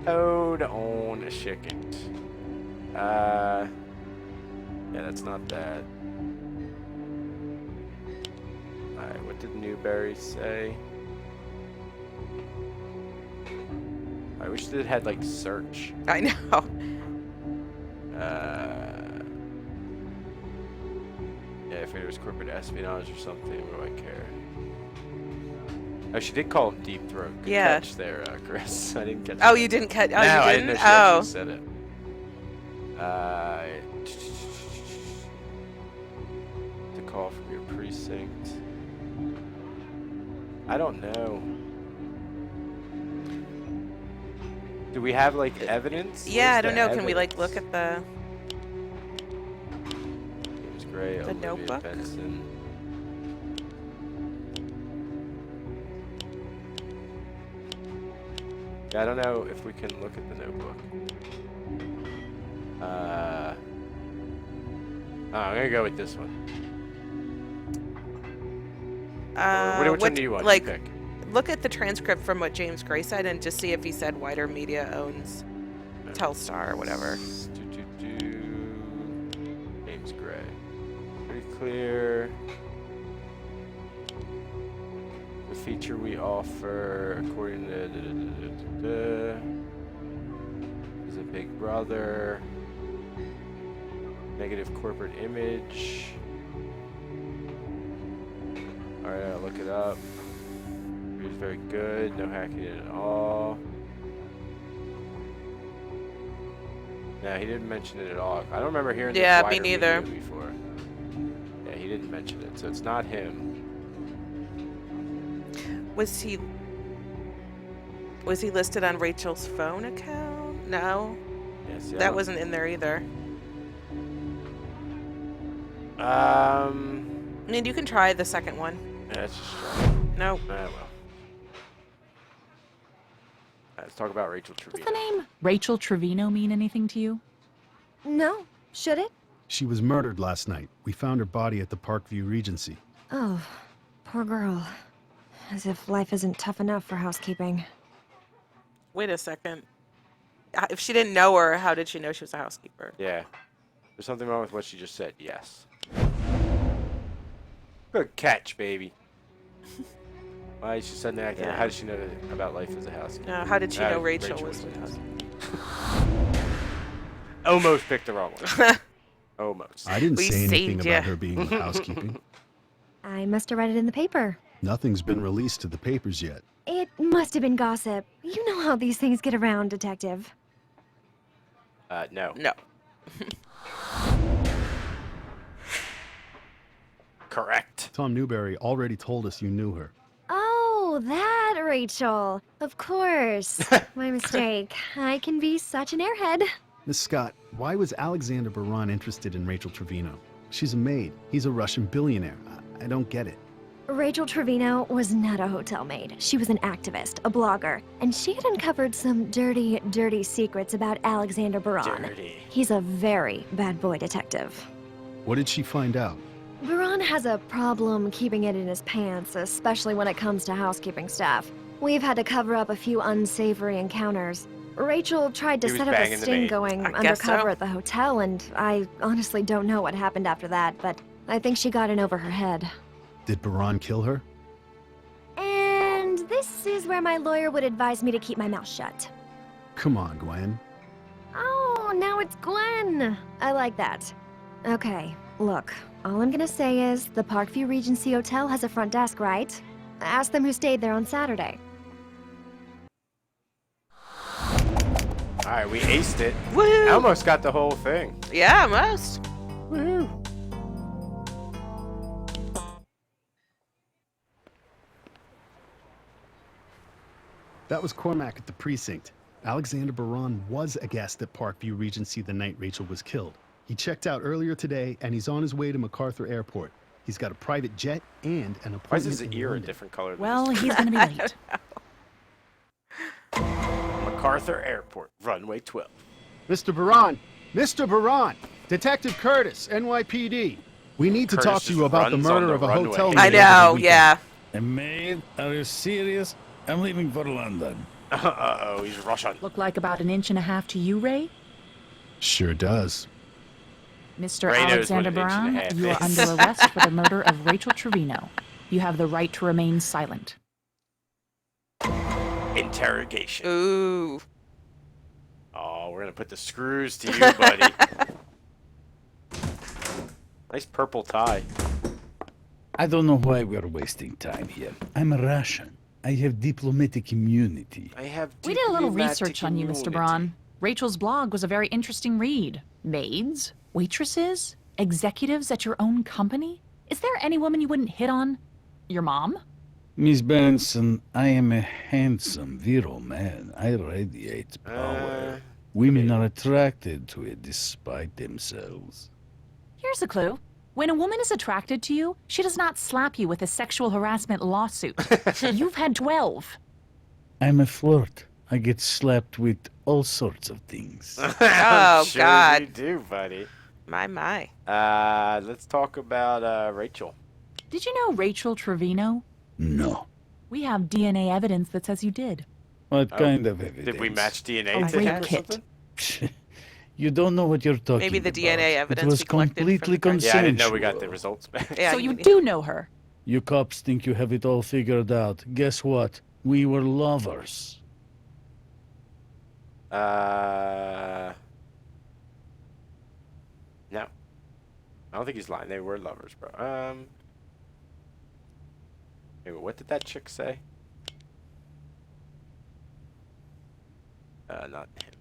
Hold on a second. Yeah, that's not that. Alright, what did Newberry say? I wish it had like search. I know. Yeah, if it was corporate espionage or something, what do I care? Oh, she did call him Deep Throat. Good Yeah. catch there, Chris. I didn't catch Oh, that. you didn't cut. Oh, No, you I didn't. didn't know she Oh. actually said it. To call from your precinct. I don't know. Do we have like evidence? Yeah, Where's I don't the know. Can we like look evidence? at James Gray, the Olivia notebook? Benson. Yeah, I don't know if we can look at the notebook. I'm gonna go with this one. Which one do you want? You Like, pick. look at the transcript from what James Gray said and just see if he said Wider Media owns Telstar or whatever. James Gray. Pretty clear. The feature we offer, according to is a Big Brother. Negative corporate image. Alright, I'll look it up. It was very good. No hacking at all. No, he didn't mention it at all. I don't remember hearing this Yeah, me Wider neither. Media before. Yeah, he didn't mention it, so it's not him. Was he listed on Rachel's phone account? No. Yes, yeah. That wasn't in there either. I mean, you can try the second one. Yeah, let's just try. Nope. Well. Let's talk about Rachel Does Trevino. the name Rachel Trevino mean anything to you? No, should it? She was murdered last night. We found her body at the Parkview Regency. Oh, poor girl. As if life isn't tough enough for housekeeping. Wait a second. If she didn't know her, how did she know she was a housekeeper? Yeah. There's something wrong with what she just said. Yes. Good catch, baby. Why is she suddenly acting? Yeah. How did she know about life as a housekeeper? No, how did she know Rachel was a housekeeper? Almost picked the wrong one. Almost. I didn't We say anything saved about ya. her being housekeeping. I must have read it in the paper. Nothing's been released to the papers yet. It must have been gossip. You know how these things get around, Detective. No. No. Correct. Tom Newberry already told us you knew her. Oh, that Rachel. Of course. My mistake. I can be such an airhead. Miss Scott, why was Alexander Baran interested in Rachel Trevino? She's a maid. He's a Russian billionaire. I don't get it. Rachel Trevino was not a hotel maid. She was an activist, a blogger, and she had uncovered some dirty, dirty secrets about Alexander Baran. Dirty. He's a very bad boy detective. What did she find out? Baran has a problem keeping it in his pants, especially when it comes to housekeeping stuff. We've had to cover up a few unsavory encounters. Rachel tried to He was set up a banging the sting maid. going I guess undercover so. at the hotel, and I honestly don't know what happened after that, but I think she got in over her head. Did Baran kill her? And this is where my lawyer would advise me to keep my mouth shut. Come on, Gwen. Oh, now it's Gwen. I like that. Okay, Look, all I'm gonna say is the Parkview Regency Hotel has a front desk, right? Ask them who stayed there on Saturday. Alright, we aced it. Woo! Almost got the whole thing. Yeah, almost. Woo! That was Cormac at the precinct. Alexander Baran was a guest at Parkview Regency the night Rachel was killed. He checked out earlier today, and he's on his way to MacArthur Airport. He's got a private jet and an appointment. Why is his in ear a London. different color than Well, his he's gonna be late. MacArthur Airport, runway 12. Mr. Baran! Mr. Baran! Detective Curtis, NYPD. We need to Curtis talk to just you about the runs on murder the of a runway. hotel I maid over the know, weekend. yeah. A maid? Are you serious? I'm leaving for London. Uh-oh, he's Russian. Look like about an inch and a half to you, Ray? Sure does. Mr. Ray knows what Alexander an inch and a Baran, half you are is. under arrest for the murder of Rachel Trevino. You have the right to remain silent. Interrogation. Ooh. Oh, we're gonna put the screws to you, buddy. Nice purple tie. I don't know why we're wasting time here. I'm a Russian. I have diplomatic immunity. I have. We did a little diplomatic research on you, Mr. immunity. Braun. Rachel's blog was a very interesting read. Maids? Waitresses? Executives at your own company? Is there any woman you wouldn't hit on? Your mom? Miss Benson, I am a handsome, virile man. I radiate power. Women are attracted to it despite themselves. Here's a clue. When a woman is attracted to you, she does not slap you with a sexual harassment lawsuit. You've had 12. I'm a flirt. I get slapped with all sorts of things. Oh, sure God. You do, buddy. My. Let's talk about Rachel. Did you know Rachel Trevino? No. We have DNA evidence that says you did. What kind of evidence? Did we match DNA A to rape him or kit. something? You don't know what you're talking Maybe the about. DNA It evidence was we collected from completely the crime. consensual. Yeah, I didn't know we got the results back. Yeah, So you do know her. You cops think you have it all figured out. Guess what? We were lovers. No. I don't think he's lying. They were lovers, bro. Wait, what did that chick say? Not him.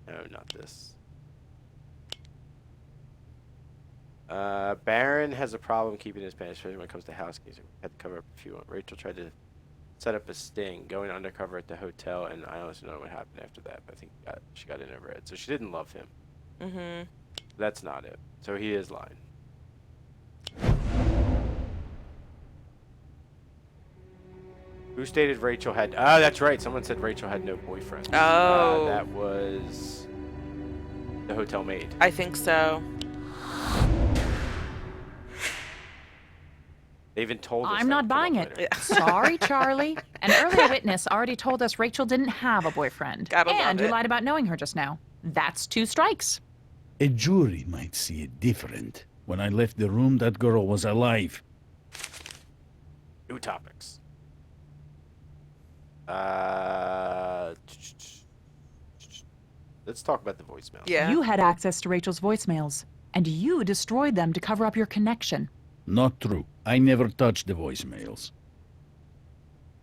No, not this. Baron has a problem keeping his pants, especially when it comes to housekeeping. Had to cover up a few. Rachel tried to set up a sting, going undercover at the hotel, and I honestly don't know what happened after that, but I think she got in over it. So she didn't love him. Mm-hmm. That's not it. So he is lying. Who stated Rachel had... Oh, that's right. Someone said Rachel had no boyfriend. Oh. That was the hotel maid. I think so. They even told us. I'm not buying it. Sorry, Charlie. An earlier witness already told us Rachel didn't have a boyfriend. Gotta love And you it. lied about knowing her just now. That's 2 strikes. A jury might see it different. When I left the room, that girl was alive. New topics. Let's talk about the voicemail. Yeah. You had access to Rachel's voicemails, and you destroyed them to cover up your connection. Not true. I never touched the voicemails.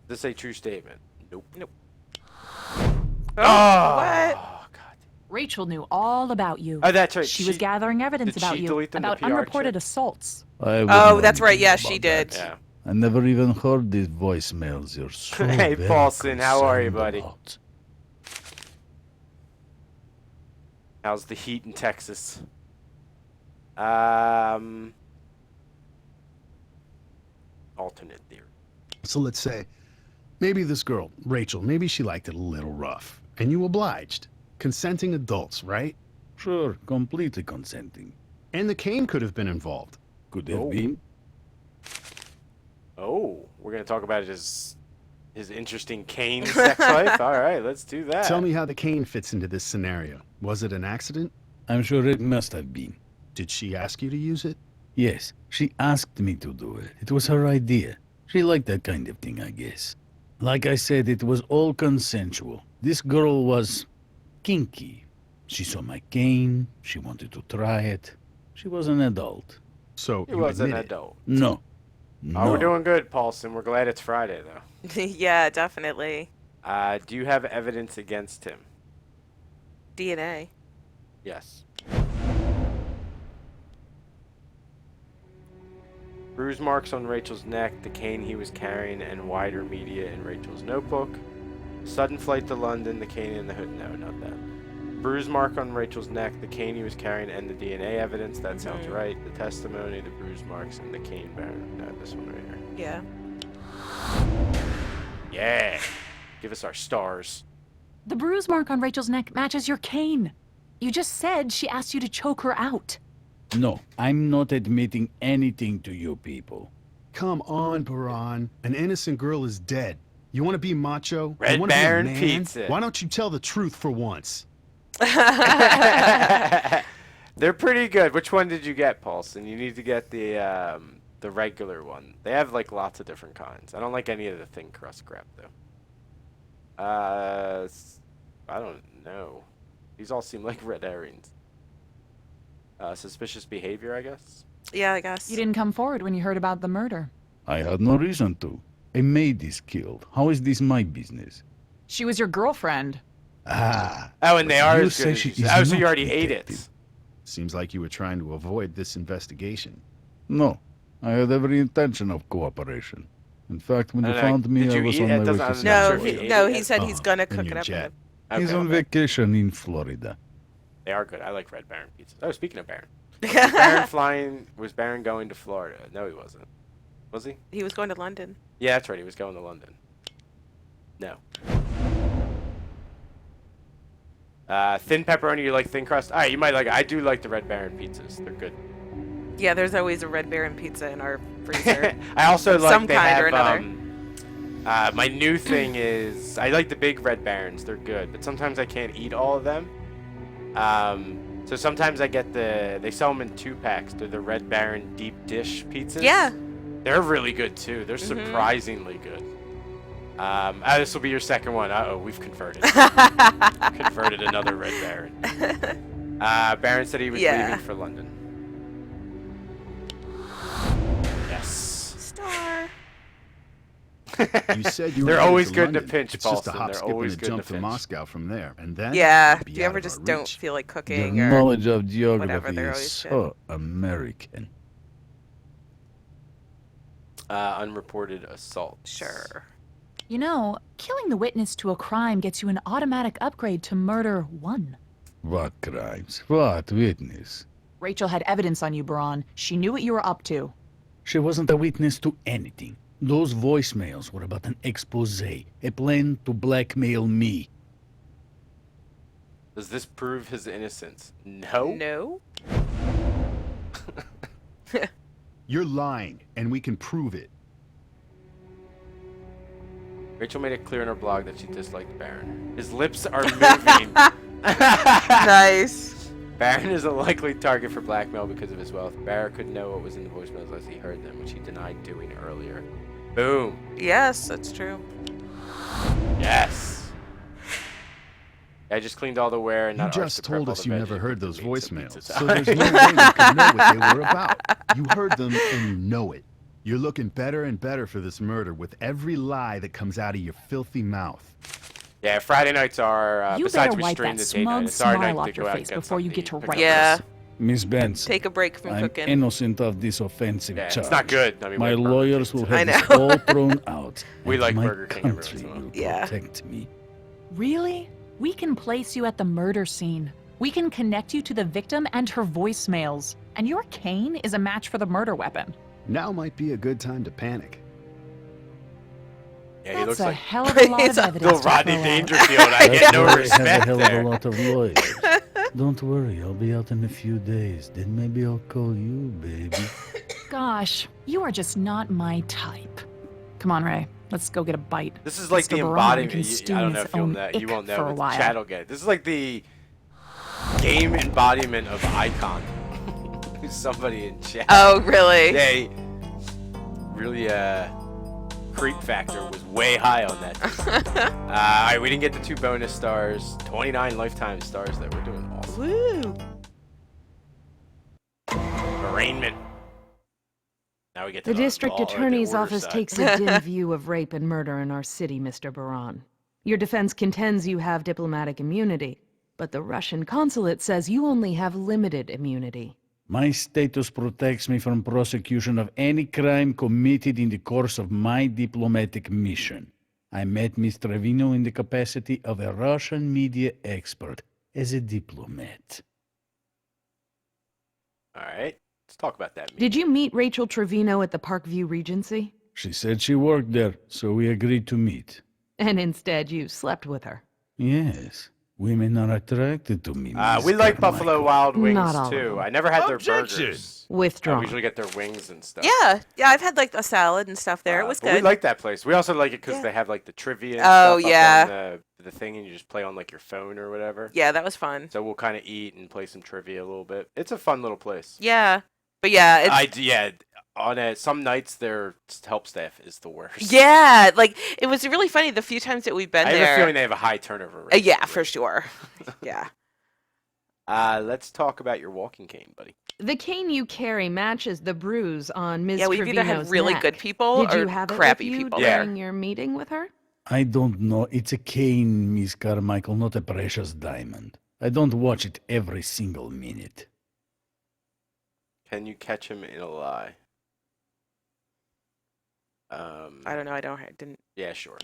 This is a true statement. Nope. Nope. Oh, what? God. Rachel knew all about you. Oh, that's right. She was gathering evidence did about she you, delete them, the about PR unreported chick? assaults. I wouldn't Oh, know that's right. anything Yeah, about she did. that. Yeah. I never even heard these voicemails. You're so Hey, very Paulson, how are you, concerned buddy? about. How's the heat in Texas? Alternate theory. So let's say, maybe this girl, Rachel, maybe she liked it a little rough, and you obliged. Consenting adults, right? Sure, completely consenting. And the cane could have been involved. Could have Oh. been. Oh, we're gonna talk about his interesting cane sex life. All right, let's do that. Tell me how the cane fits into this scenario. Was it an accident? I'm sure it must have been. Did she ask you to use it? Yes, she asked me to do it. It was her idea. She liked that kind of thing, I guess. Like I said, it was all consensual. This girl was kinky. She saw my cane. She wanted to try it. She was an adult. So He you was an admit it. adult. No. Oh, we're No. doing good, Paulson. We're glad it's Friday, though. Yeah, definitely. Do you have evidence against him? DNA. Yes. Bruise marks on Rachel's neck, the cane he was carrying, and wider media in Rachel's notebook. Sudden flight to London, the cane in the hood. No, not that. Bruise mark on Rachel's neck, the cane he was carrying, and the DNA evidence. That sounds right. The testimony, the bruise marks, and the cane bearing. No, this one right here. Yeah. Yeah. Give us our stars. The bruise mark on Rachel's neck matches your cane. You just said she asked you to choke her out. No, I'm not admitting anything to you people. Come on, Baran. An innocent girl is dead. You want to be macho? Red you wanna Baron be a man? Pizza. Why don't you tell the truth for once? They're pretty good. Which one did you get, Paulson? You need to get the regular one. They have like lots of different kinds. I don't like any of the thin crust crap though. I don't know. These all seem like red herrings. Suspicious behavior, I guess. Yeah, I guess. You didn't come forward when you heard about the murder. I had no reason to. A maid is killed. How is this my business? She was your girlfriend. Ah. Oh, and they are you as good say as she you is said. Oh, so not you already ate detective. it. Seems like you were trying to avoid this investigation. No, I had every intention of cooperation. In fact, when No, you no, found me, did I you was eat on it? my way Doesn't- to I'm see not No, sure if you ate no, it. he said he's gonna in cook your it up. jet. He's Okay, on okay. vacation in Florida. They are good. I like Red Baron pizzas. Oh, speaking of Baron. Was Baron going to Florida? No, he wasn't. Was he? He was going to London. Yeah, that's right. He was going to London. No. Thin pepperoni, you like thin crust? Alright, you might like it. I do like the Red Baron pizzas. They're good. Yeah, there's always a Red Baron pizza in our freezer. I also Of like some they kind have, or another. my new thing is I like the big Red Barons. They're good, but sometimes I can't eat all of them. So sometimes I get they sell them in 2-packs. They're the Red Baron deep dish pizzas. Yeah. They're really good too. They're surprisingly good. This will be your second one. Uh-oh, we've converted. Converted another Red Baron. Baron said he was leaving for London. Yes. Star. You said you were They're headed always to good in a London. pinch, It's just a Paulson. hop, They're skip, and always a good in a jump to pinch. Moscow from there, and then Yeah. be Do you out ever of our just don't reach. feel like Your cooking or knowledge of whatever? geography They're is always good. so American. Unreported assault. Sure. You know, killing the witness to a crime gets you an automatic upgrade to murder 1. What crimes? What witness? Rachel had evidence on you, Baran. She knew what you were up to. She wasn't a witness to anything. Those voicemails were about an expose, a plan to blackmail me. Does this prove his innocence? No. No. You're lying, and we can prove it. Rachel made it clear in her blog that she disliked Baron. His lips are moving. Nice. Baron is a likely target for blackmail because of his wealth. Baron could know what was in the voicemails as he heard them, which he denied doing earlier. Boom. Yes, that's true. Yes. I just cleaned all the wear and You not just told us you never heard those voicemails, so there's no way you could know what they were about. You heard them and you know it. You're looking better and better for this murder with every lie that comes out of your filthy mouth. Yeah, Friday nights are, You besides better we wipe stream that the date night, smug it's our night smile to off go your out face and get before you something get to to eat. Pick write up Yeah. this. Miss Benson, Take a break from I'm cooking. innocent of this offensive Yeah, charge. it's not good. I mean, My we have Burger lawyers King, will so- I have this know. all thrown out. We and like my Burger King every once country in a while. will Yeah. protect me. Really? We can place you at the murder scene. We can connect you to the victim and her voicemails. And your cane is a match for the murder weapon. Now might be a good time to panic. Yeah, he That's looks a like hell of a lot He's of a evidence little to Rodney throw out. Dangerfield. I That's get no why I have a respect hell there. of a lot of lawyers. Don't worry, I'll be out in a few days. Then maybe I'll call you, baby. Gosh, you are just not my type. Come on, Ray. Let's go get a bite. This is like Mr. the Baran embodiment. can stew I in don't know his if you'll own know. You ick won't know, for a but the while. chat will get it. This is like the game embodiment of Icon. Who's somebody in chat. Oh, really? They really, creep factor was way high on that. Alright, we didn't get the 2 bonus stars. 29 lifetime stars there. We're doing awesome. Woo. arraignment. Now we get to The district all the attorney's order office side. takes a dim view of rape and murder in our city, Mr. Baran. Your defense contends you have diplomatic immunity, but the Russian consulate says you only have limited immunity. My status protects me from prosecution of any crime committed in the course of my diplomatic mission. I met Miss Trevino in the capacity of a Russian media expert as a diplomat. All right, let's talk about that. Did you meet Rachel Trevino at the Parkview Regency? She said she worked there, so we agreed to meet. And instead you slept with her. Yes, women are attracted to me. We Miss like Carmichael. Buffalo Wild Wings Not all of too. them. I never had their burgers. Withdrawn. We usually get their wings and stuff. Yeah, I've had like a salad and stuff there. It was But good. we like that place. We also like it because Yeah. they have like the trivia. And Oh, stuff yeah. Up on the thing, and you just play on like your phone or whatever. Yeah, that was fun. So we'll kind of eat and play some trivia a little bit. It's a fun little place. Yeah, but yeah, it's On some nights their help staff is the worst. yeah, like it was really funny the few times that we've been I have there. a feeling they have a high turnover rate. Yeah, for sure. Yeah. Let's talk about your walking cane, buddy. The cane you carry matches the bruise on Ms. Yeah, we've either had Trevino's really neck. good people Did you or have crappy it with you people during there. your meeting with her? I don't know. It's a cane, Miss Carmichael, not a precious diamond. I don't watch it every single minute. Can you catch him in a lie? I don't know. I didn't. Yeah, sure.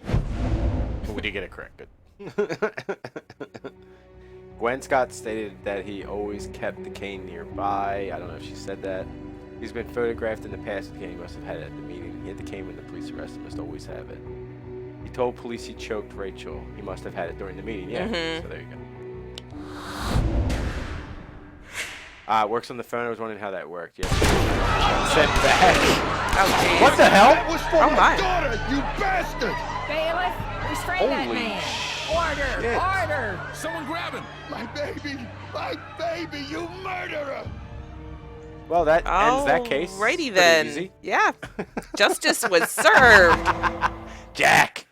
We did get it correct. Good. Gwen Scott stated that he always kept the cane nearby. I don't know if she said that. He's been photographed in the past with the cane. He must have had it at the meeting. He had the cane when the police arrested him. Must always have it. He told police he choked Rachel. He must have had it during the meeting. Yeah. Mhm. So there you go. Works on the phone. I was wondering how that worked. Yeah. Sent back. Oh, geez. What the hell? That was for Oh, my my. daughter, you bastard! Bailiff, restrain that Holy man. shit. Order! Someone grab him! My baby, you murderer! Well, that ends that case. Righty Pretty then. easy. Yeah. Justice was served. Jack.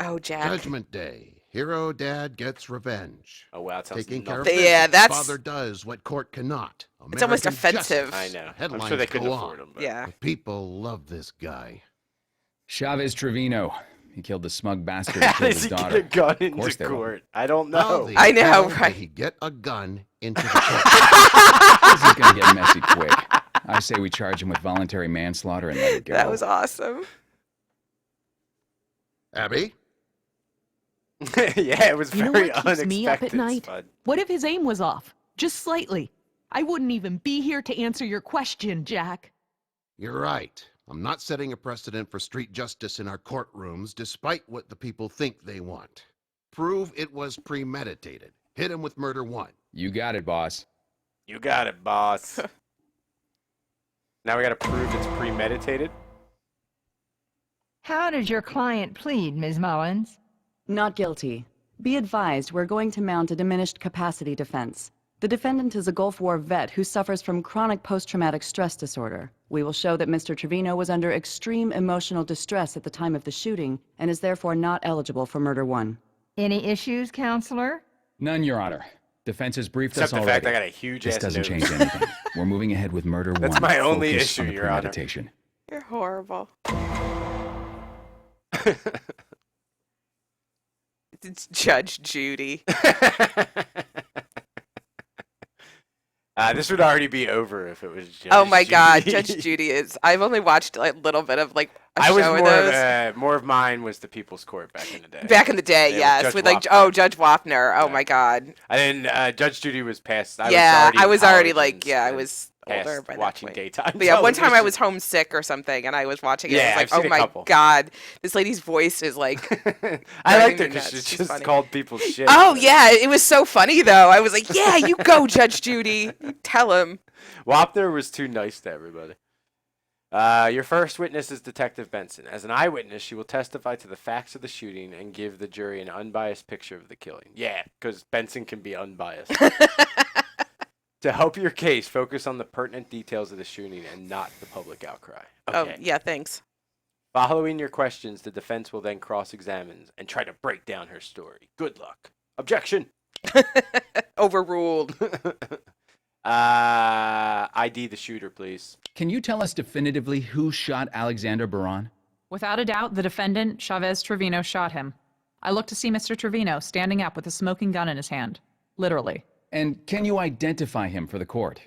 Oh, Jack. Judgment Day. Hero dad gets revenge. Oh wow, that sounds Taking care of nothing. Yeah, business. that's- Father does what court cannot. It's almost American offensive. justice. I know. I'm Headlines sure they couldn't go afford on. him. But. Yeah. The people love this guy. Chavez Trevino. He killed the smug bastard who How killed does his he daughter. get a gun Of course into they will. court? I don't How know. the I know, hell right? Did he get a gun into the court? This is gonna get messy quick. I say we charge him with voluntary manslaughter and let it go. That was awesome. Abby? Yeah, it was You know very what keeps unexpected. me up at night? Spud. What if his aim was off? Just slightly. I wouldn't even be here to answer your question, Jack. You're right. I'm not setting a precedent for street justice in our courtrooms, despite what the people think they want. Prove it was premeditated. Hit him with murder one. You got it, boss. You got it, boss. Now we gotta prove it's premeditated. How does your client plead, Ms. Mullins? Not guilty. Be advised, we're going to mount a diminished capacity defense. The defendant is a Gulf War vet who suffers from chronic post-traumatic stress disorder. We will show that Mr. Trevino was under extreme emotional distress at the time of the shooting and is therefore not eligible for murder one. Any issues, counselor? None, Your Honor. Defense has briefed Except us the already. fact I got a huge This ass doesn't nose. change anything. We're moving ahead with murder one. That's my only Focus issue, on the Your Honor. premeditation. You're horrible. It's Judge Judy. This would already be over if it was Judge Oh my God, Judy. Judge Judy is. I've only watched like a little bit of like a I was show of more those. more of mine was the People's Court back in the day. Back in the day, Yeah, yes, with with Judge like Wapner. Judge Wapner. Oh my God. And then Judge Judy was passed. I was already in like, college yeah, I and was past older by that watching point. daytime. But yeah, one time I television. was homesick or something, and I was watching it. Yeah, and I I've was like, seen oh a my couple. God, this lady's voice is like. I driving liked her me because nuts. she She's just funny. called people shit. Oh yeah, it was so funny though. I was like, yeah, you go, Judge Judy. You tell him. Wapner was too nice to everybody. Your first witness is Detective Benson. As an eyewitness, she will testify to the facts of the shooting and give the jury an unbiased picture of the killing. Yeah, because Benson can be unbiased. To help your case, focus on the pertinent details of the shooting and not the public outcry. Okay. Oh yeah, thanks. Following your questions, the defense will then cross-examine and try to break down her story. Good luck. Objection. Overruled. ID the shooter, please. Can you tell us definitively who shot Alexander Baran? Without a doubt, the defendant, Chavez Trevino, shot him. I looked to see Mr. Trevino standing up with a smoking gun in his hand. Literally. And can you identify him for the court?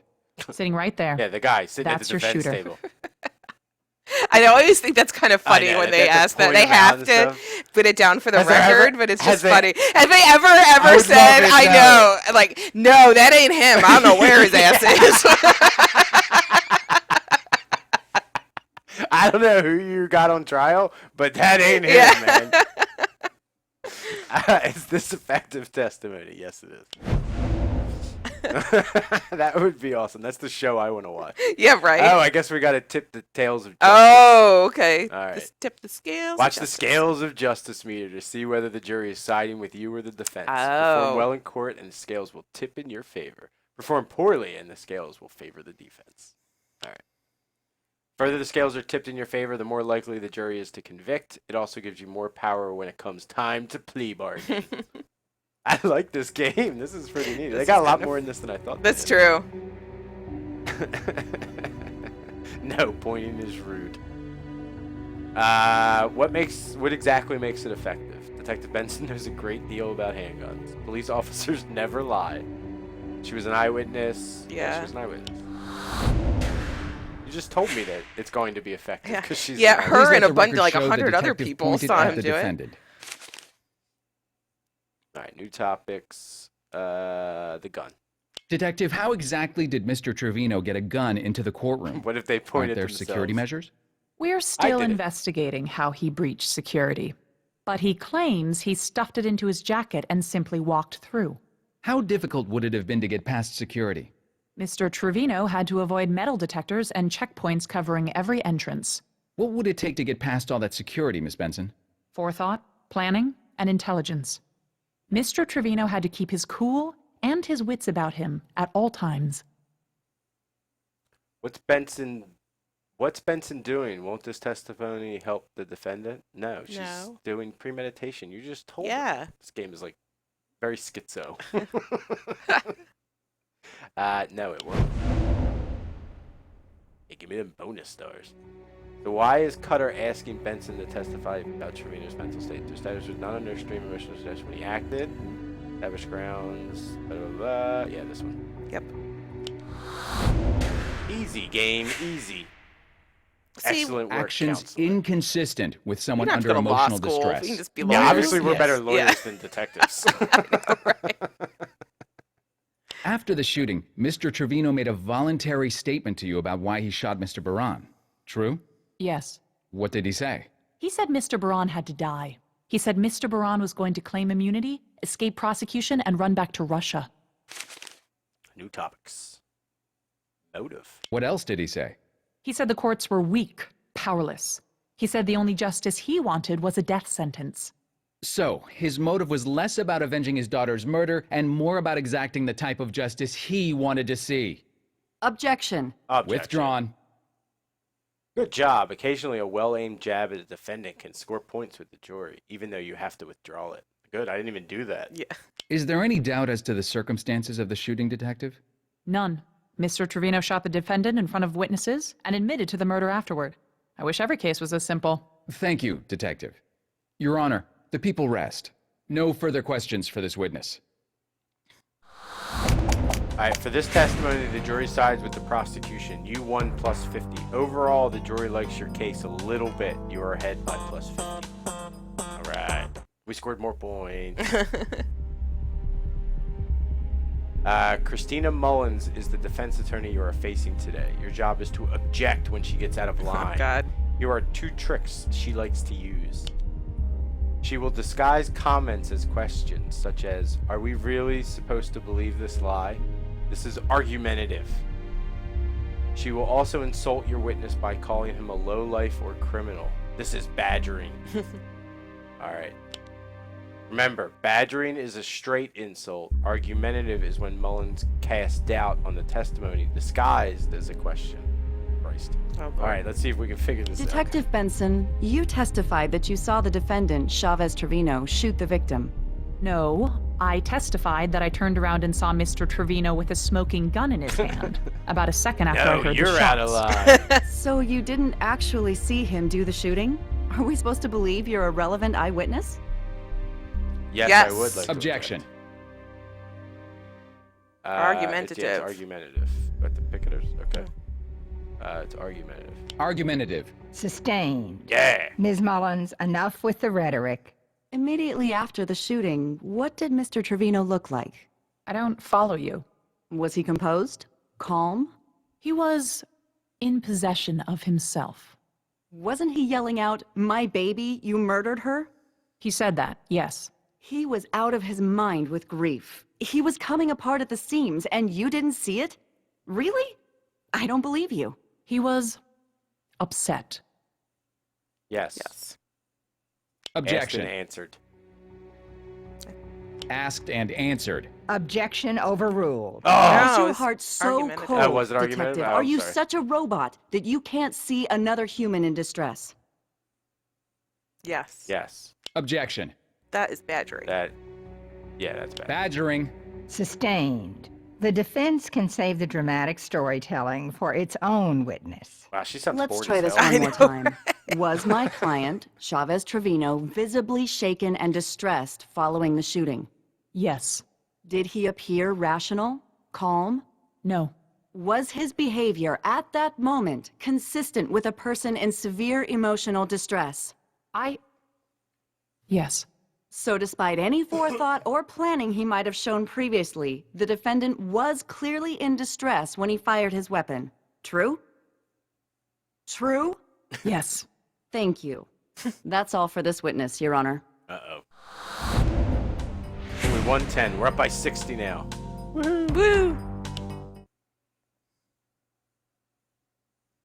Sitting right there. Yeah, the guy sitting That's at the your defense shooter. table. I always think that's kind of funny know, when they they have to ask that. point They him out have and to stuff. put it down for the Has there ever- record, but it's has just they- funny. Have they ever I would said, love it, I no. know, like, no, that ain't him. I don't know where his ass is. I don't know who you got on trial, but that ain't him, Yeah. man. Is this effective testimony? Yes, it is. That would be awesome. That's the show I want to watch. Yeah, right. Oh, I guess we got to tip the tails of justice. Oh, okay. All right. Just tip the scales. Watch the Justice. scales of justice meter to see whether the jury is siding with you or the defense. Oh. Perform well in court, and the scales will tip in your favor. Perform poorly, and the scales will favor the defense. All right. Further, the scales are tipped in your favor, the more likely the jury is to convict. It also gives you more power when it comes time to plea bargain. I like this game. This is pretty neat. They This got is a lot kind of- more in this than I thought. That's true. No, pointing is rude. What exactly makes it effective? Detective Benson knows a great deal about handguns. Police officers never lie. She was an eyewitness. Yeah. She was an eyewitness. You just told me that it's going to be effective Yeah. because she's Yeah, an eyewitness. her Please and let a the bunch of record like show the 100 other detective people pointed saw at him the do it. defendant. All right, new topics. The gun. Detective, how exactly did Mr. Trevino get a gun into the courtroom? What if they Aren't pointed there themselves? security measures? We're still did it. investigating how he breached security. But he claims he stuffed it into his jacket and simply walked through. How difficult would it have been to get past security? Mr. Trevino had to avoid metal detectors and checkpoints covering every entrance. What would it take to get past all that security, Miss Benson? Forethought, planning, and intelligence. Mr. Trevino had to keep his cool and his wits about him at all times. What's Benson doing? Won't this testimony help the defendant? No, she's No. doing premeditation. You just told Yeah. her. This game is like very schizo. No, it won't. Hey, give me them bonus stars. So why is Cutter asking Benson to testify about Trevino's mental state? The status was not under extreme emotional stress when he acted. Established grounds. Blah, blah, blah. Yeah, this one. Yep. Easy game, easy. See, Excellent work, Actions counselor. inconsistent with someone You don't have to under go to law emotional school. distress. You can just be Yeah, lawyers. obviously we're Yes. better lawyers Yeah. than detectives. After the shooting, Mr. Trevino made a voluntary statement to you about why he shot Mr. Baran. True? Yes. What did he say? He said Mr. Baran had to die. He said Mr. Baran was going to claim immunity, escape prosecution, and run back to Russia. New topics. Motive. What else did he say? He said the courts were weak, powerless. He said the only justice he wanted was a death sentence. So, his motive was less about avenging his daughter's murder and more about exacting the type of justice he wanted to see. Objection. Withdrawn. Good job. Occasionally, a well-aimed jab at a defendant can score points with the jury, even though you have to withdraw it. Good. I didn't even do that. Yeah. Is there any doubt as to the circumstances of the shooting, Detective? None. Mr. Trevino shot the defendant in front of witnesses and admitted to the murder afterward. I wish every case was as simple. Thank you, Detective. Your Honor, the people rest. No further questions for this witness. All right, for this testimony, the jury sides with the prosecution. You won plus 50. Overall, the jury likes your case a little bit. You are ahead by plus 50. All right. We scored more points. Christina Mullins is the defense attorney you are facing today. Your job is to object when she gets out of line. Oh, God. Here are two tricks she likes to use. She will disguise comments as questions, such as, "Are we really supposed to believe this lie?" This is argumentative. She will also insult your witness by calling him a lowlife or criminal. This is badgering. All right. Remember, badgering is a straight insult. Argumentative is when Mullins casts doubt on the testimony disguised as a question. Christ. All right, let's see if we can figure this out. Detective Benson, you testified that you saw the defendant, Chavez Trevino, shoot the victim. No, I testified that I turned around and saw Mr. Trevino with a smoking gun in his hand about a second after I heard the shots. you're out of line. So you didn't actually see him do the shooting? Are we supposed to believe you're a relevant eyewitness? Yes, I would like to Objection. Argumentative. It's argumentative. But the picketers, okay. It's argumentative. Argumentative. Sustained. Yeah. Ms. Mullins, enough with the rhetoric. Immediately after the shooting, what did Mr. Trevino look like? I don't follow you. Was he composed? Calm? He was in possession of himself. Wasn't he yelling out, "My baby, you murdered her"? He said that, yes. He was out of his mind with grief. He was coming apart at the seams, and you didn't see it? Really? I don't believe you. He was upset. Yes. Yes. Objection. Asked and answered. Asked and answered. Objection overruled. Why is No, your it's heart so argumentative. cold, Oh, was it argumentative? detective? Oh, Are I'm you sorry. such a robot that you can't see another human in distress? Yes. Yes. Objection. That is badgering. Yeah, that's bad. Badgering. Sustained. The defense can save the dramatic storytelling for its own witness. Wow, she sounds Let's bored try as this hell. one more time. Was my client, Chavez Trevino, visibly shaken and distressed following the shooting? Yes. Did he appear rational, calm? No. Was his behavior at that moment consistent with a person in severe emotional distress? Yes. So despite any forethought or planning he might have shown previously, the defendant was clearly in distress when he fired his weapon. True? True? Yes. Thank you. That's all for this witness, Your Honor. Uh-oh. Only 110. We're up by 60 now. Woo!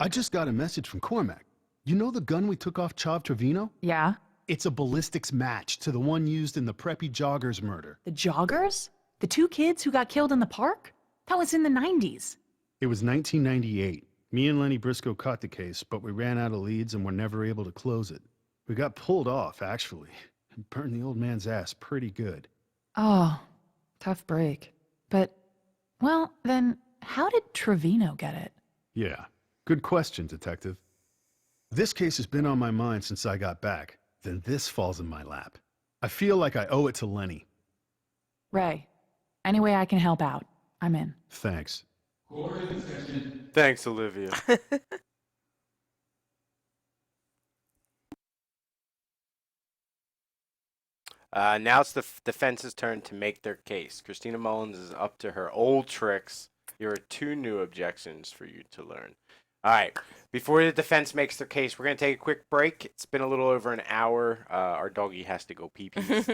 I just got a message from Cormac. You know the gun we took off Chav Trevino? Yeah? It's a ballistics match to the one used in the preppy joggers murder. The joggers? The two kids who got killed in the park? That was in the 90s. It was 1998. Me and Lenny Briscoe caught the case, but we ran out of leads and were never able to close it. We got pulled off, actually, and burned the old man's ass pretty good. Oh, tough break. But, well, then how did Trevino get it? Yeah, good question, Detective. This case has been on my mind since I got back. Then this falls in my lap. I feel like I owe it to Lenny. Ray, any way I can help out, I'm in. Thanks. Thanks, Olivia. Now it's the defense's turn to make their case. Christina Mullins is up to her old tricks. Here are 2 new objections for you to learn. All right. Before the defense makes their case, we're going to take a quick break. It's been a little over an hour. Our doggy has to go pee-pee.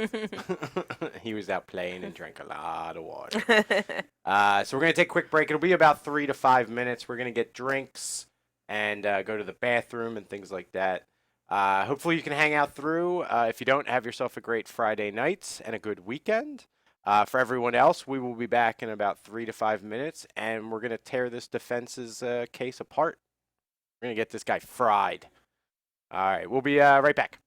He was out playing and drank a lot of water. So we're going to take a quick break. It'll be about 3 to 5 minutes. We're going to get drinks and go to the bathroom and things like that. Hopefully you can hang out through. If you don't, have yourself a great Friday night and a good weekend. For everyone else, we will be back in about 3 to 5 minutes, and we're going to tear this defense's case apart. We're going to get this guy fried. All right, we'll be right back.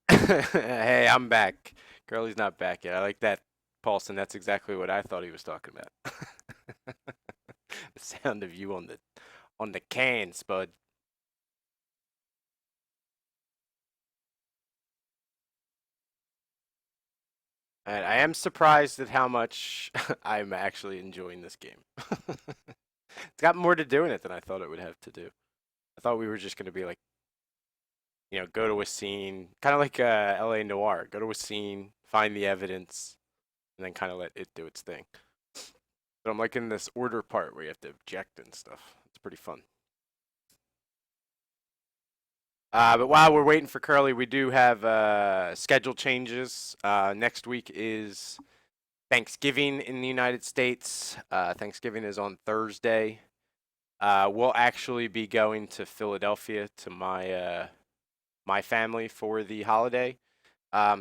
Hey, I'm back. Girlie's not back yet. I like that, Paulson. That's exactly what I thought he was talking about. The sound of you on the can, Spud. And I am surprised at how much I'm actually enjoying this game. It's got more to do in it than I thought it would have to do. I thought we were just going to be like, go to a scene, kind of like LA Noire. Go to a scene, find the evidence, and then kind of let it do its thing. But I'm liking this order part where you have to object and stuff. It's pretty fun. But while we're waiting for Curly, we do have schedule changes. Next week is Thanksgiving in the United States. Thanksgiving is on Thursday. We'll actually be going to Philadelphia to my family for the holiday.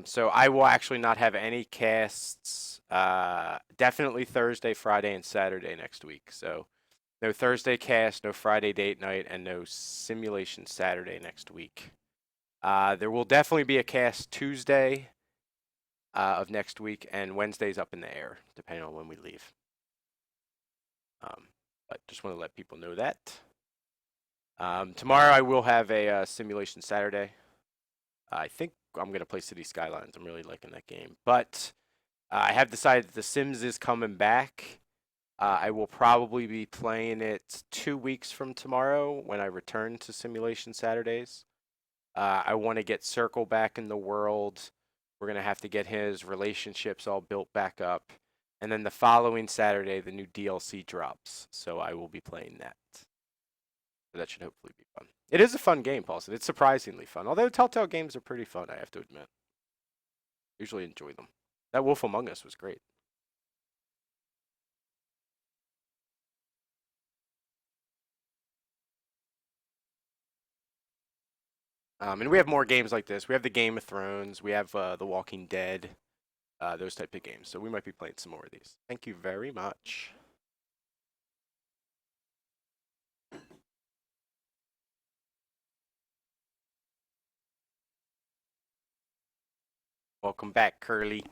So I will actually not have any casts. Definitely Thursday, Friday, and Saturday next week. So no Thursday cast, no Friday date night, and no simulation Saturday next week. There will definitely be a cast Tuesday of next week, and Wednesday's up in the air, depending on when we leave. But just want to let people know that. Tomorrow I will have a simulation Saturday. I think I'm going to play City Skylines. I'm really liking that game. But I have decided that The Sims is coming back. I will probably be playing it 2 weeks from tomorrow when I return to Simulation Saturdays. I want to get Circle back in the world. We're going to have to get his relationships all built back up. And then the following Saturday, the new DLC drops. So I will be playing that. So that should hopefully be fun. It is a fun game, Paulson. It's surprisingly fun. Although Telltale games are pretty fun, I have to admit. Usually enjoy them. That Wolf Among Us was great. And we have more games like this. We have the Game of Thrones. We have The Walking Dead. Those type of games. So we might be playing some more of these. Thank you very much. Welcome back, Curly.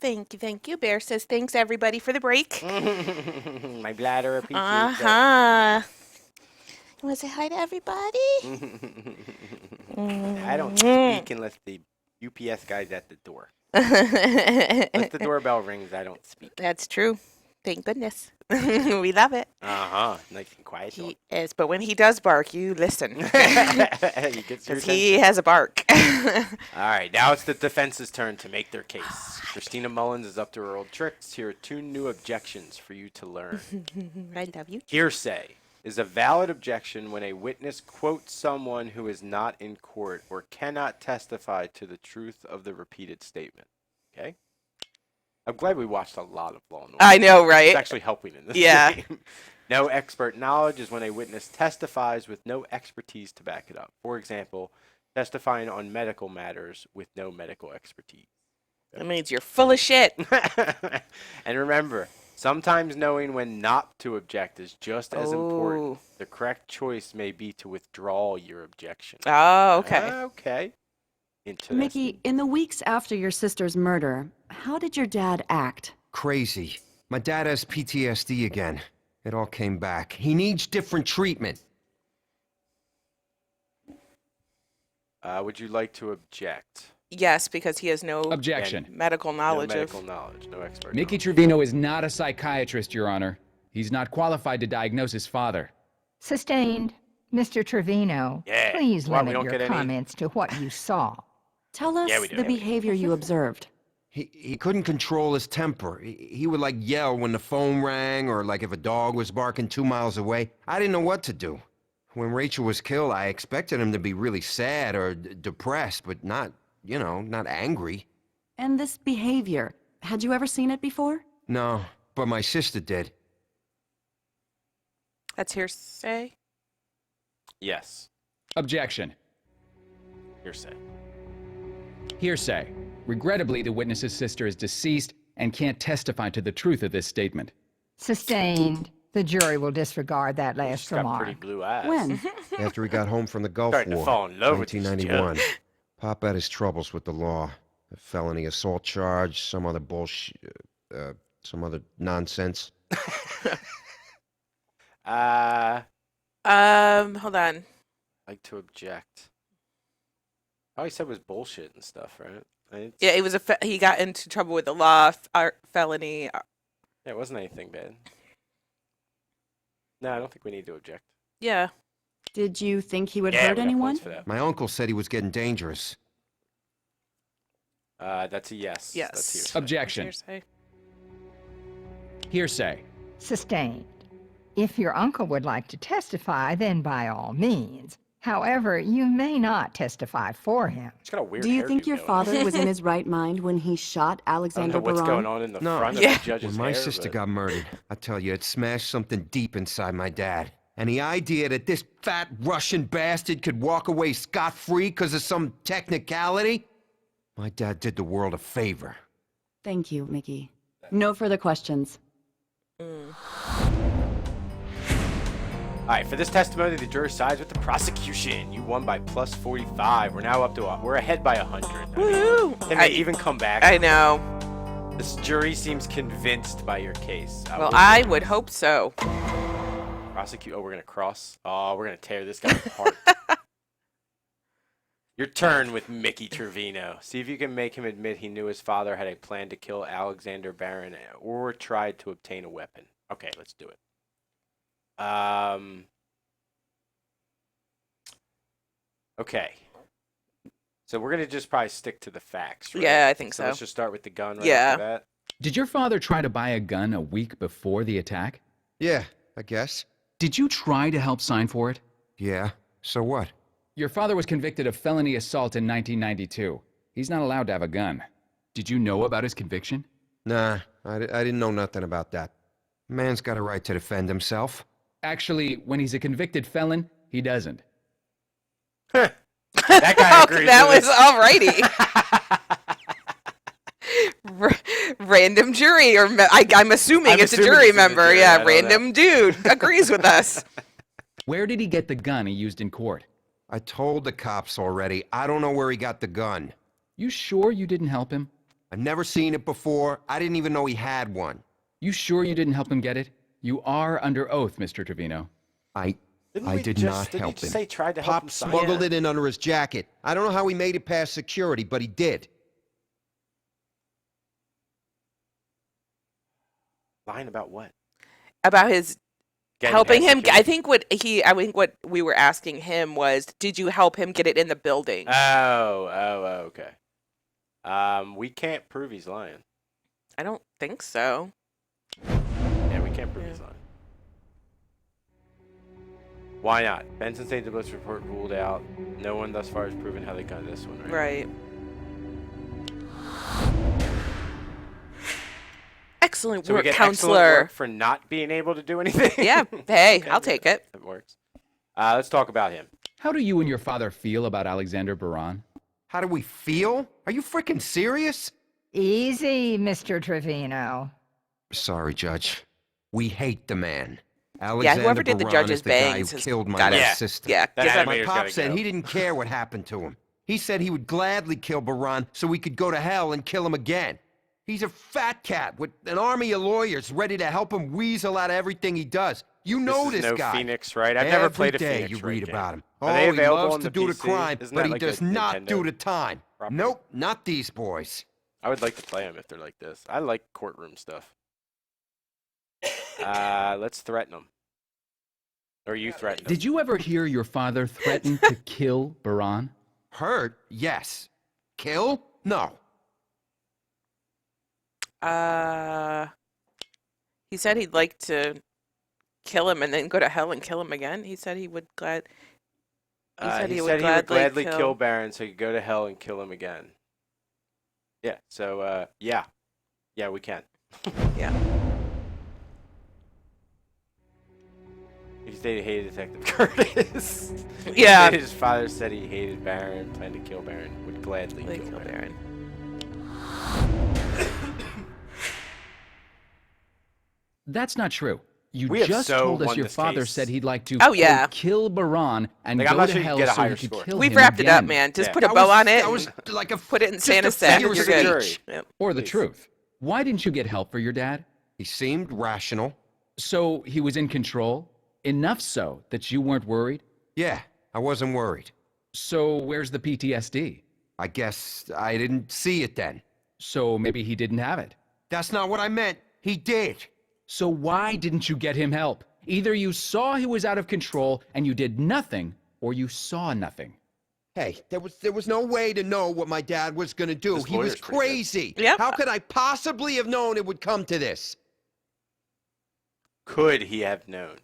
Thank you, thank you. Bear says thanks everybody for the break. My bladder appreciates that. You want to say hi to everybody? I don't speak unless the UPS guy's at the door. Unless the doorbell rings, I don't speak. That's true. Thank goodness. We love it. Nice and quiet. He is, but when he does bark, you listen. He gets your he has a bark. All right, now it's the defense's turn to make their case. Christina Mullins is up to her old tricks. Here are 2 new objections for you to learn. I love you. Hearsay is a valid objection when a witness quotes someone who is not in court or cannot testify to the truth of the repeated statement. Okay? I'm glad we watched a lot of Law and Order. I know, right? It's actually helping in this game. No expert knowledge is when a witness testifies with no expertise to back it up. For example, testifying on medical matters with no medical expertise. That means you're full of shit. And remember, sometimes knowing when not to object is just as important. The correct choice may be to withdraw your objection. Oh, okay. Okay. Mickey, in the weeks after your sister's murder, how did your dad act? Crazy. My dad has PTSD again. It all came back. He needs different treatment. Would you like to object? Yes, because he has no Objection. medical knowledge. No medical knowledge, no expert. Mickey Trevino is not a psychiatrist, Your Honor. He's not qualified to diagnose his father. Sustained. Mr. Trevino, Yeah. please Well, we limit don't your get any- comments to what you saw. Tell us the behavior you observed. He couldn't control his temper. He would like yell when the phone rang or like if a dog was barking 2 miles away. I didn't know what to do. When Rachel was killed, I expected him to be really sad or depressed, but not, not angry. And this behavior, had you ever seen it before? No, but my sister did. That's hearsay? Yes. Objection. Hearsay. Hearsay. Regrettably, the witness's sister is deceased and can't testify to the truth of this statement. Sustained. The jury will disregard that last She's got remark. pretty blue eyes. When? After he got home from the Gulf Starting to War, fall in love with this 1991. Pop had his troubles with the law. A felony assault charge, some other bullshit, some other nonsense. Hold on. Like to object. All he said was bullshit and stuff, right? Yeah, it was he got into trouble with the law, felony. Yeah, it wasn't anything bad. No, I don't think we need to object. Yeah. Did you think he would Yeah, hurt we got anyone? points for that. My uncle said he was getting dangerous. That's a yes. Yes. That's hearsay. Objection. Hearsay. Hearsay. Sustained. If your uncle would like to testify, then by all means. However, you may not testify for him. He's got a weird Do you hairdo think your going father on. was in his right mind when he shot I don't Alexander know what's Baran? going on in the No. front of Yeah. the judge's When my hair, sister but- got murdered, I tell you, it smashed something deep inside my dad. And the idea that this fat Russian bastard could walk away scot-free because of some technicality? My dad did the world a favor. Thank you, Mickey. No further questions. All right, for this testimony, the jury sides with the prosecution. You won by plus 45. We're now up to we're ahead by 100. Woo! Can they even come back? I know. This jury seems convinced by your case. Well, I would hope so. Prosecute. Oh, we're gonna cross. Oh, we're gonna tear this guy apart. Your turn with Mickey Trevino. See if you can make him admit he knew his father had a plan to kill Alexander Baran or tried to obtain a weapon. Okay, let's do it. Okay. So we're gonna just probably stick to the facts, right? Yeah, I think so. Let's just start with the gun right Yeah. after that. Did your father try to buy a gun a week before the attack? Yeah, I guess. Did you try to help sign for it? Yeah, so what? Your father was convicted of felony assault in 1992. He's not allowed to have a gun. Did you know about his conviction? Nah, I didn't know nothing about that. Man's got a right to defend himself. Actually, when he's a convicted felon, he doesn't. That guy agrees That with was us. alrighty. Random jury, or I'm assuming it's a jury member. jury, I Yeah, don't random dude agrees with us. Where did he get the gun he used in court? I told the cops already. I don't know where he got the gun. You sure you didn't help him? I've never seen it before. I didn't even know he had one. You sure you didn't help him get it? You are under oath, Mr. Trevino. I Didn't I we did just- not didn't you help just him. say tried to help Pop him sign? smuggled Yeah. it in under his jacket. I don't know how he made it past security, but he did. Lying about what? About his Getting helping past him. security? I think what we were asking him was, did you help him get it in the building? Okay. We can't prove he's lying. I don't think so. Yeah, we can't prove he's lying. Why not? Benson St. Louis report ruled out. No one thus far has proven how they got this one, right? Right. Excellent So we work, get excellent counselor. work for not being able to do anything? Yeah. Hey, Okay, I'll take it. That works. Let's talk about him. How do you and your father feel about Alexander Baran? How do we feel? Are you freaking serious? Easy, Mr. Trevino. Sorry, Judge. We hate the man. Yeah, Alexander whoever did the Baran judge's is the guy bangs who has killed my gotta- little sister. Yeah, That give him- My animator's pop gotta said go. he didn't care what happened to him. He said he would gladly kill Baran so we could go to hell and kill him again. He's a fat cat with an army of lawyers ready to help him weasel out of everything he does. You know This is this no guy. Phoenix, right? I've never played a Every day Phoenix you Wright read game. about him. Are they he available loves on to the do the PC? crime, Isn't but that he like does a not Nintendo do the time. property? Nope, not these boys. I would like to play them if they're like this. I like courtroom stuff. Let's threaten them. Or you threaten them. Did you ever hear your father threaten to kill Baran? Hurt? Yes. Kill? No. He said he'd like to kill him and then go to hell and kill him again. He said he would He said he he would would gladly kill Baron so he could go to hell and kill him again. Yeah, so, yeah. Yeah, we can. Yeah. He stated he hated Detective Curtis. He Yeah. stated his father said he hated Baron, planned to kill Baron, would gladly kill Baron. That's not true. You We have just so told us won your this father case. said he'd like to Oh, yeah. quote, kill Baran and Like, I'm go not to sure you hell get a so higher he could score. kill We've him wrapped it up, again. man. Just Yeah. put a That bow was- on it that was and like a put it in just Santa's a sack figure and of you're good. jury. speech. Yep. Or the Please. truth. Why didn't you get help for your dad? He seemed rational. So he was in control? Enough so that you weren't worried? Yeah, I wasn't worried. So where's the PTSD? I guess I didn't see it then. So maybe he didn't have it. That's not what I meant. He did. So why didn't you get him help? Either you saw he was out of control and you did nothing, or you saw nothing. Hey, there was no way to know what my dad was gonna do. This He was lawyer's pretty good. crazy. Yep. How could I possibly have known it would come to this? Could he have known?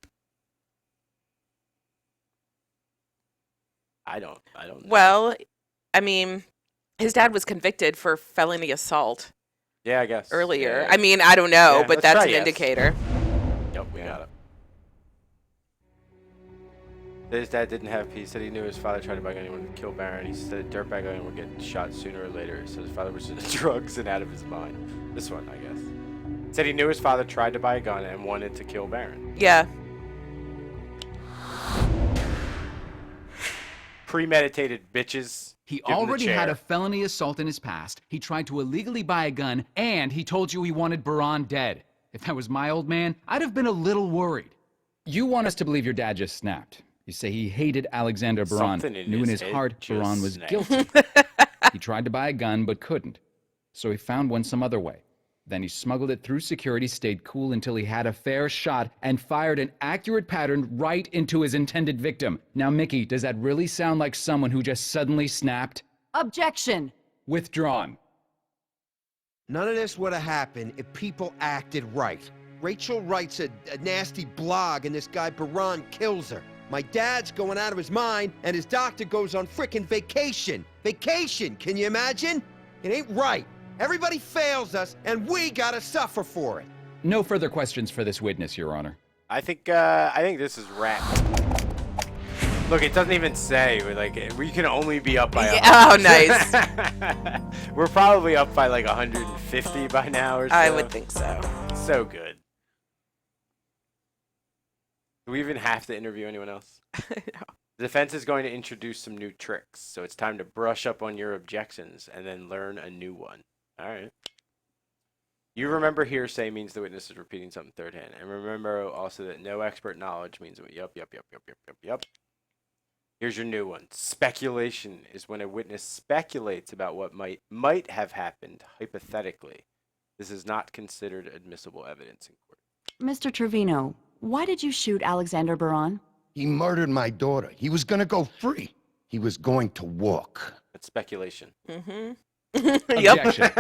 I don't know. Well, I mean, his dad was convicted for felony assault Yeah, I guess. earlier. Yeah. I mean, I don't know, Yeah, but let's that's try an yes. indicator. Yep, we got it. His dad didn't have peace. Said he knew his father tried to buy anyone to kill Baron. He said dirtbag onion would get shot sooner or later. He said his father was into drugs and out of his mind. This one, I guess. Said he knew his father tried to buy a gun and wanted to kill Baron. Yeah. Premeditated bitches. He Give him the already had chair. a felony assault in his past. He tried to illegally buy a gun, and he told you he wanted Baran dead. If that was my old man, I'd have been a little worried. You want us to believe your dad just snapped. You say he hated Alexander Baran, Something in knew in his his head heart just Baran was snapped. guilty. He tried to buy a gun, but couldn't. So he found one some other way. Then he smuggled it through security, stayed cool until he had a fair shot, and fired an accurate pattern right into his intended victim. Now, Mickey, does that really sound like someone who just suddenly snapped? Objection! Withdrawn. None of this would have happened if people acted right. Rachel writes a nasty blog and this guy Baran kills her. My dad's going out of his mind and his doctor goes on frickin' vacation. Vacation, can you imagine? It ain't right. Everybody fails us and we gotta suffer for it. No further questions for this witness, Your Honor. I think this is wrapped. Look, it doesn't even say. We can only be up by. Yeah, 100. oh, nice. We're probably up by like 150 by now or so. I would think so. So good. Do we even have to interview anyone else? No. The defense is going to introduce some new tricks, so it's time to brush up on your objections and then learn a new one. All right. You remember hearsay means the witness is repeating something third hand, and remember also that no expert knowledge means yep. Here's your new one. Speculation is when a witness speculates about what might have happened hypothetically. This is not considered admissible evidence in court. Mr. Trevino, why did you shoot Alexander Baran? He murdered my daughter. He was gonna go free. He was going to walk. That's speculation. Mm-hmm. Objection.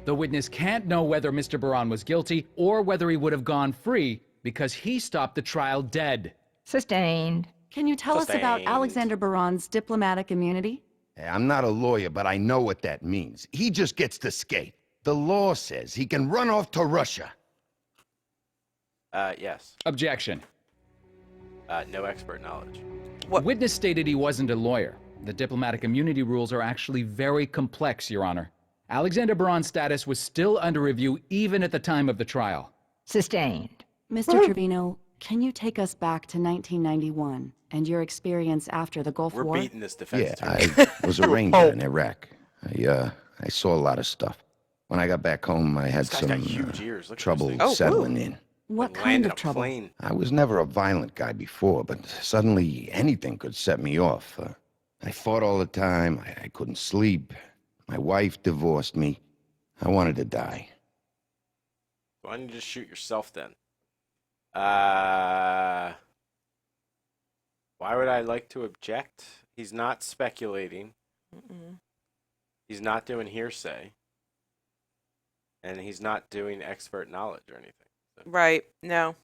The witness can't know whether Mr. Baran was guilty or whether he would have gone free because he stopped the trial dead. Sustained. Can you tell us about Sustained. Alexander Baran's diplomatic immunity? Hey, I'm not a lawyer, but I know what that means. He just gets to skate. The law says he can run off to Russia. Yes. Objection. No expert knowledge. Witness stated he wasn't a lawyer. The diplomatic immunity rules are actually very complex, Your Honor. Alexander Baran's status was still under review even at the time of the trial. Sustained. Mr. Trevino, can you take us back to 1991 and your experience after the Gulf We're War? beating this defense. Yeah, attorney. I was a ranger in Iraq. I saw a lot of stuff. When I got back home, I had This guy's some got huge ears. Look at trouble those things. settling in. What Like kind landed of a trouble? plane. I was never a violent guy before, but suddenly anything could set me off. I fought all the time. I couldn't sleep. My wife divorced me. I wanted to die. Why don't you just shoot yourself then? Why would I like to object? He's not speculating. Mm-mm. He's not doing hearsay. And he's not doing expert knowledge or anything. So. Right. No.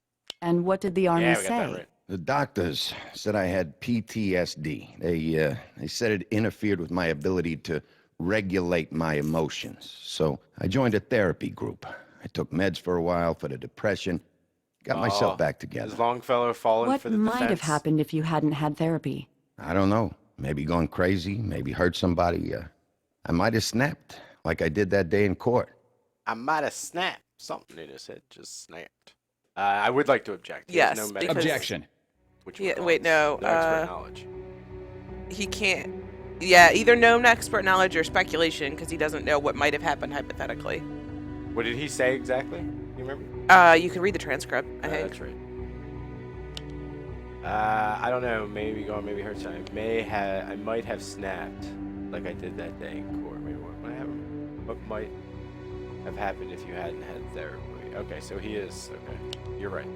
And what did the Army Yeah, we got say? that right. The doctors said I had PTSD. They said it interfered with my ability to regulate my emotions. So I joined a therapy group. I took meds for a while for the depression. Got myself back together. Has Longfellow fallen What for the might have defense? happened if you hadn't had therapy? I don't know. Maybe gone crazy. Maybe hurt somebody. I might have snapped like I did that day in court. I might have snapped. Something in his head just snapped. I would like to object. He has Yes, no medical because- Objection. Which Yeah, wait, no. No expert knowledge. He can't. Yeah, either known expert knowledge or speculation, because he doesn't know what might have happened hypothetically. What did he say exactly? You remember? You can read the transcript, I think. That's right. I don't know. Maybe gone. Maybe hurt. I might have snapped, like I did that day in court. Maybe what might have happened if you hadn't had therapy? Okay, so he is. Okay, you're right.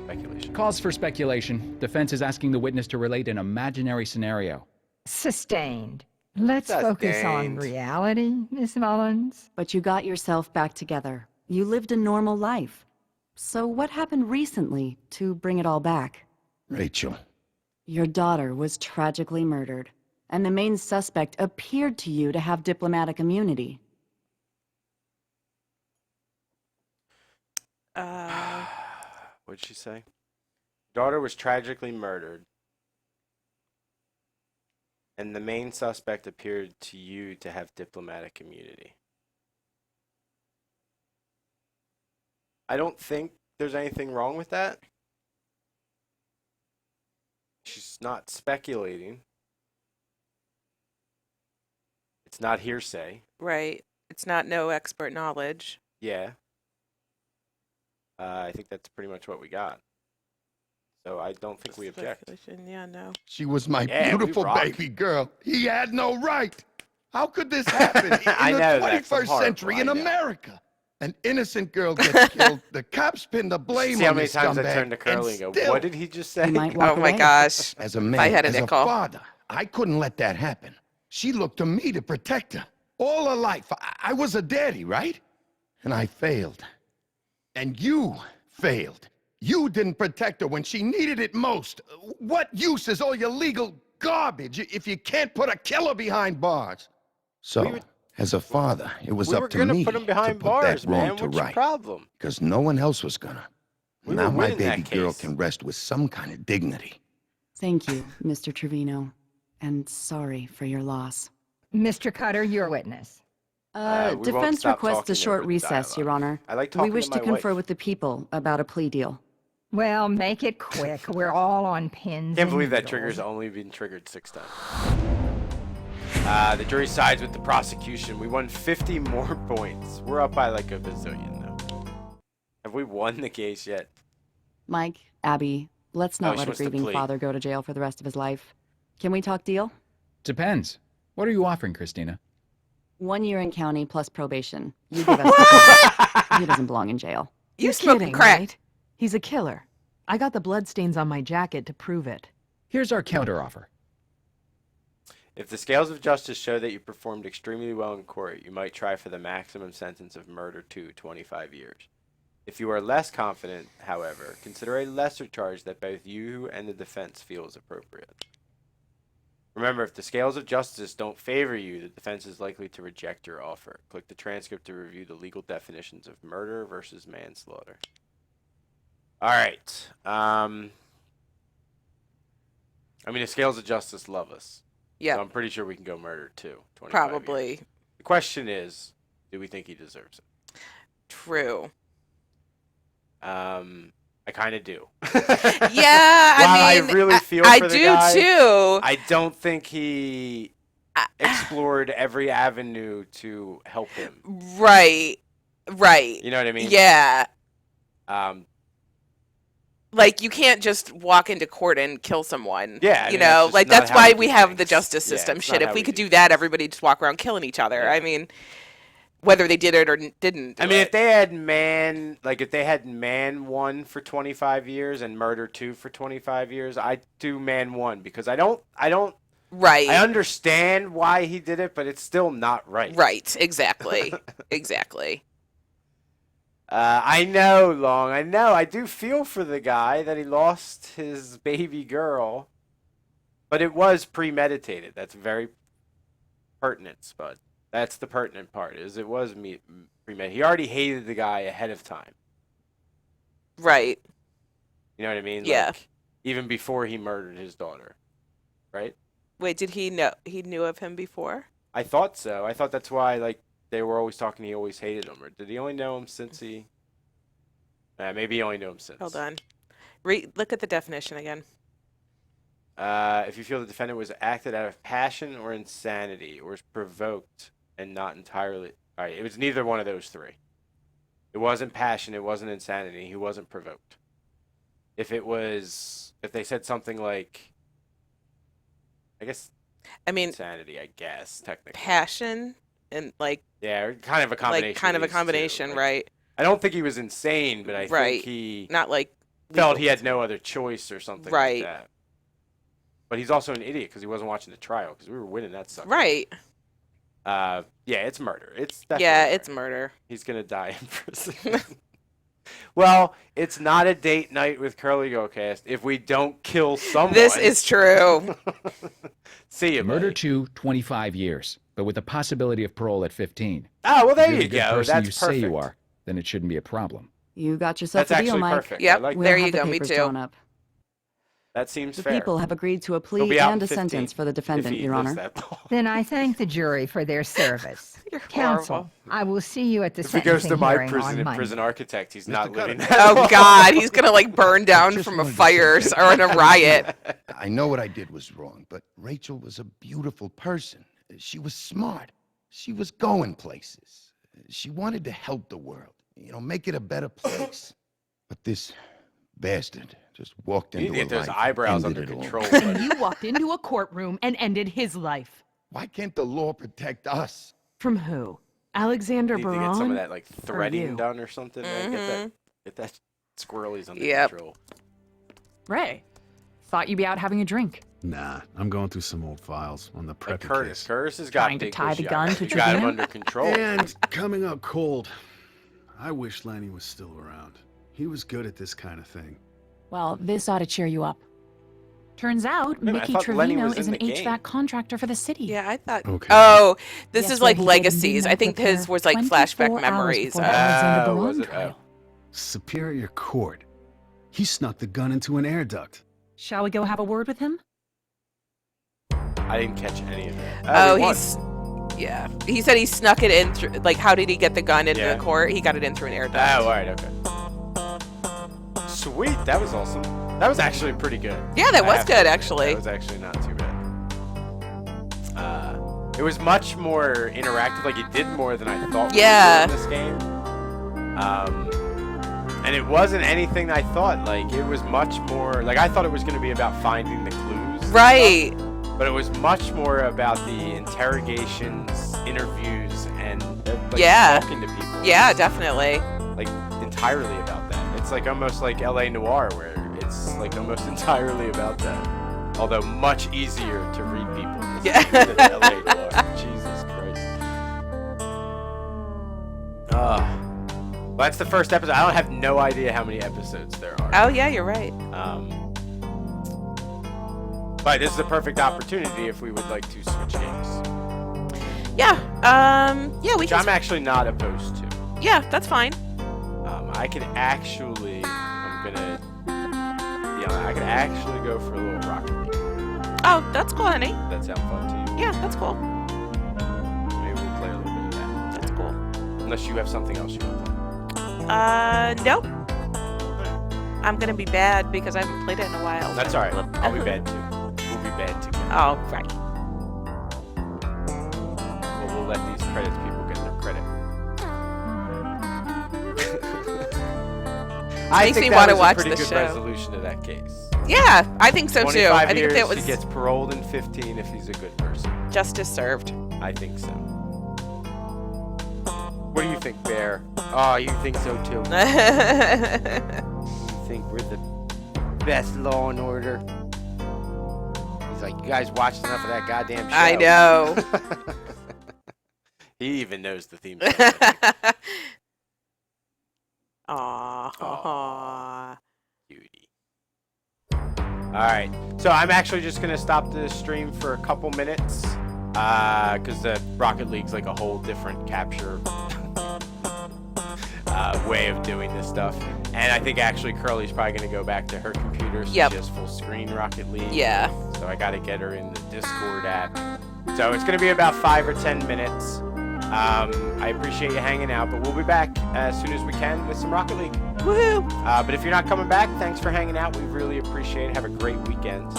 Speculation. Cause for speculation. Defense is asking the witness to relate an imaginary scenario. Sustained. Let's focus on Sustained. reality, Miss Mullins. But you got yourself back together. You lived a normal life. So what happened recently to bring it all back? Rachel. Your daughter was tragically murdered, and the main suspect appeared to you to have diplomatic immunity. What'd she say? Daughter was tragically murdered, and the main suspect appeared to you to have diplomatic immunity. I don't think there's anything wrong with that. She's not speculating. It's not hearsay. Right. It's not no expert knowledge. Yeah. I think that's pretty much what we got. So I don't think we object. Speculation, yeah, no. She was my Yeah, we beautiful rock. baby girl. He had no right. How could this happen in I the know that. Some 21st horrible, century in I know. America? An innocent girl gets killed. The cops pin the blame See how on many this times I scumbag, turn to Curly and go, still, what did he just say? You might walk Oh my away. gosh. As a If man, I had a as a nickel. father, I couldn't let that happen. She looked to me to protect her. All her life, I was a daddy, right? And I failed. And you failed. You didn't protect her when she needed it most. What use is all your legal garbage if you can't put a killer behind bars? So, as a father, it was We up were to gonna me put him behind to put bars, that wrong man. to What's your right. problem? Because no one else was gonna. We Now were my winning that baby girl case. can rest with some kind of dignity. Thank you, Mr. Trevino, and sorry for your loss. Mr. Cutter, your witness. We won't Defense stop requests talking a short over the recess, Your dialogue. Honor. I like We talking wish to to my confer wife. with the people about a plea deal. Well, make it quick. We're all on pins. Can't and believe that needles. trigger's only been triggered 6 times. The jury sides with the prosecution. We won 50 more points. We're up by like a bazillion though. Have we won the case yet? Mike, Abby, let's Oh, not she let a wants to grieving plea. father go to jail for the rest of his life. Can we talk deal? Depends. What are you offering, Christina? 1 year in county plus probation. You give us the plea. He doesn't belong in jail. You You're smoking kidding, crack. right? He's a killer. I got the bloodstains on my jacket to prove it. Here's our counteroffer. If the scales of justice show that you performed extremely well in court, you might try for the maximum sentence of murder to 25 years. If you are less confident, however, consider a lesser charge that both you and the defense feel is appropriate. Remember, if the scales of justice don't favor you, the defense is likely to reject your offer. Click the transcript to review the legal definitions of murder versus manslaughter. All right. I mean, the scales of justice love us. Yeah. So I'm pretty sure we can go murder too. 25 Probably. years. The question is, do we think he deserves it? True. I kind of do. Yeah, While I mean, I really feel I for the do guy, too. I don't think he explored every avenue to help him. Right. Right. You know what I mean? Yeah. Um, Like, you can't just walk into court and kill someone. Yeah, I you mean, that's know, just like not that's how why we we do have the things. justice Yeah, system. it's Shit, not if how we we could do do that, everybody'd just walk around killing each other. I mean, whether they did it or didn't. I mean, if they had if they had man 1 for 25 years and murder 2 for 25 years, I'd do man 1 because I don't. Right. I understand why he did it, but it's still not right. Right. Exactly. Exactly. I know, Long. I know. I do feel for the guy that he lost his baby girl, but it was premeditated. That's very pertinent, Spud. That's the pertinent part. It was premeditated. He already hated the guy ahead of time. Right. You know what I mean? Yeah. Like, even before he murdered his daughter, right? Wait, did he know? He knew of him before? I thought so. I thought that's why, like, they were always talking. He always hated him. Or did he only know him since he? Maybe you only knew him since. Hold on. Look at the definition again. If you feel the defendant was acted out of passion or insanity, or was provoked and not entirely... All right, it was neither one of those three. It wasn't passion, it wasn't insanity, he wasn't provoked. If they said something like... insanity, I guess, technically. Passion and like... Yeah, kind of a combination. Like, kind of a combination, like, right. I don't think he was insane, but I think he... Not like... felt he had no other choice or something right. like that. But he's also an idiot because he wasn't watching the trial because we were winning that sucker. Right. Yeah, it's murder. It's definitely it's murder. He's going to die in prison. Well, it's not a date night with Curly Girl Cast if we don't kill someone. This is true. See you, Murder buddy. 2, 25 years, but with the possibility of parole at 15. Oh, well, there If you're you the good go. person That's you say you perfect. are, then it shouldn't be a problem. You got yourself That's a deal, actually Mike. perfect. Yep, I like We'll there have you the go. Me papers too. drawn up. That seems The fair. people have agreed to a He'll plea be out and in a 15 sentence for the if defendant, he Your lives Honor. that long. Then I thank the jury for their service. Counsel, horrible. I will see you at the If he goes to sentencing my hearing prison on and Monday. prison architect, he's not living that Oh long. God, he's gonna like burn down from a fire or in a riot. I know what I did was wrong, but Rachel was a beautiful person. She was smart. She was going places. She wanted to help the world, make it a better place. But this bastard just walked You into need to her get those life eyebrows and under ended it all. control. buddy. You walked into a courtroom and ended his life. Why can't the law protect us? From who? Alexander Need to Baron? get some of that like Or threading you? done or something. Man. Get that squirrelies under Yep. control. Ray, thought you'd be out having a drink. Nah, I'm going through some old files on the Like preppy Curtis. case. Curtis has got Trying to big tie the bushy gun eyes. to You got him Trevino? under control. And coming up cold. I wish Lenny was still around. He was good at this kind of thing. Well, this ought to cheer you up. Turns out, Wait a minute, I Mickey thought Lenny Trevino was is in an the game. HVAC contractor for the city. Yeah, I thought. Okay. Oh, this Guess is what like he did in Legacies. I midnight think his repair was like 24 flashback hours memories. before the Alexander Oh, Baron was it? trial. Superior Court. He snuck the gun into an air duct. Shall we go have a word with him? I didn't catch any of that. Oh, we won. yeah. He said he snuck it in through. Like, how did he get the gun into Yeah. the court? He got it in through an air duct. Oh, all right, okay. Sweet, that was awesome. That was actually pretty good. Yeah, that I was have to good, admit, actually. That was actually not too bad. It was much more interactive. Like, it did more than I thought. Yeah. In this game. And it wasn't anything I thought. Like, it was much more. Like, I thought it was going to be about finding the clues. and Right. stuff, but it was much more about the interrogations, interviews, and like, Yeah. talking to people. Yeah, definitely. Like entirely about that. It's like almost like LA Noire, where it's like almost entirely about that. Although much easier to read people. Yeah. Than LA Noire. Jesus Christ. Well, that's the first episode. I don't have no idea how many episodes there are. Oh, yeah, you're right. But this is a perfect opportunity if we would like to switch games. Yeah. Yeah, we Which can. I'm actually not opposed to. Yeah, that's fine. I could actually, I could actually go for a little Rocket League. Oh, that's cool, honey. That sound fun to you? Yeah, that's cool. Maybe we'll play a little bit of that. That's cool. Unless you have something else you want to play. Nope. I'm gonna be bad because I haven't played it in a while. That's alright. I'll be bad too. We'll be bad together. Oh, right. Well, we'll let these credits people get their credit. Makes me that wanna was watch a pretty the good show. resolution to that case. Yeah, I think so too. 25 I think years, that was he gets paroled in 15 if he's a good person. justice served. I think so. What do you think, Bear? Oh, you think so too. You think we're the best Law and Order? He's like, you guys watched enough of that goddamn show. I know. He even knows the theme song. Aww. Cutie. Alright, so I'm actually just going to stop the stream for a couple minutes. Because the Rocket League's like a whole different capture way of doing this stuff. And I think actually Curly's probably going to go back to her computer so Yep. she has full screen Rocket League. Yeah. So I got to get her in the Discord app. So it's going to be about 5 or 10 minutes. I appreciate you hanging out, but we'll be back as soon as we can with some Rocket League. Woohoo! But if you're not coming back, thanks for hanging out. We really appreciate it. Have a great weekend.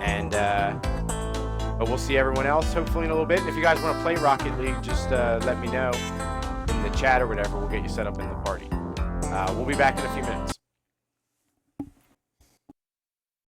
And but we'll see everyone else hopefully in a little bit. If you guys want to play Rocket League, just let me know in the chat or whatever. We'll get you set up in the party. We'll be back in a few minutes.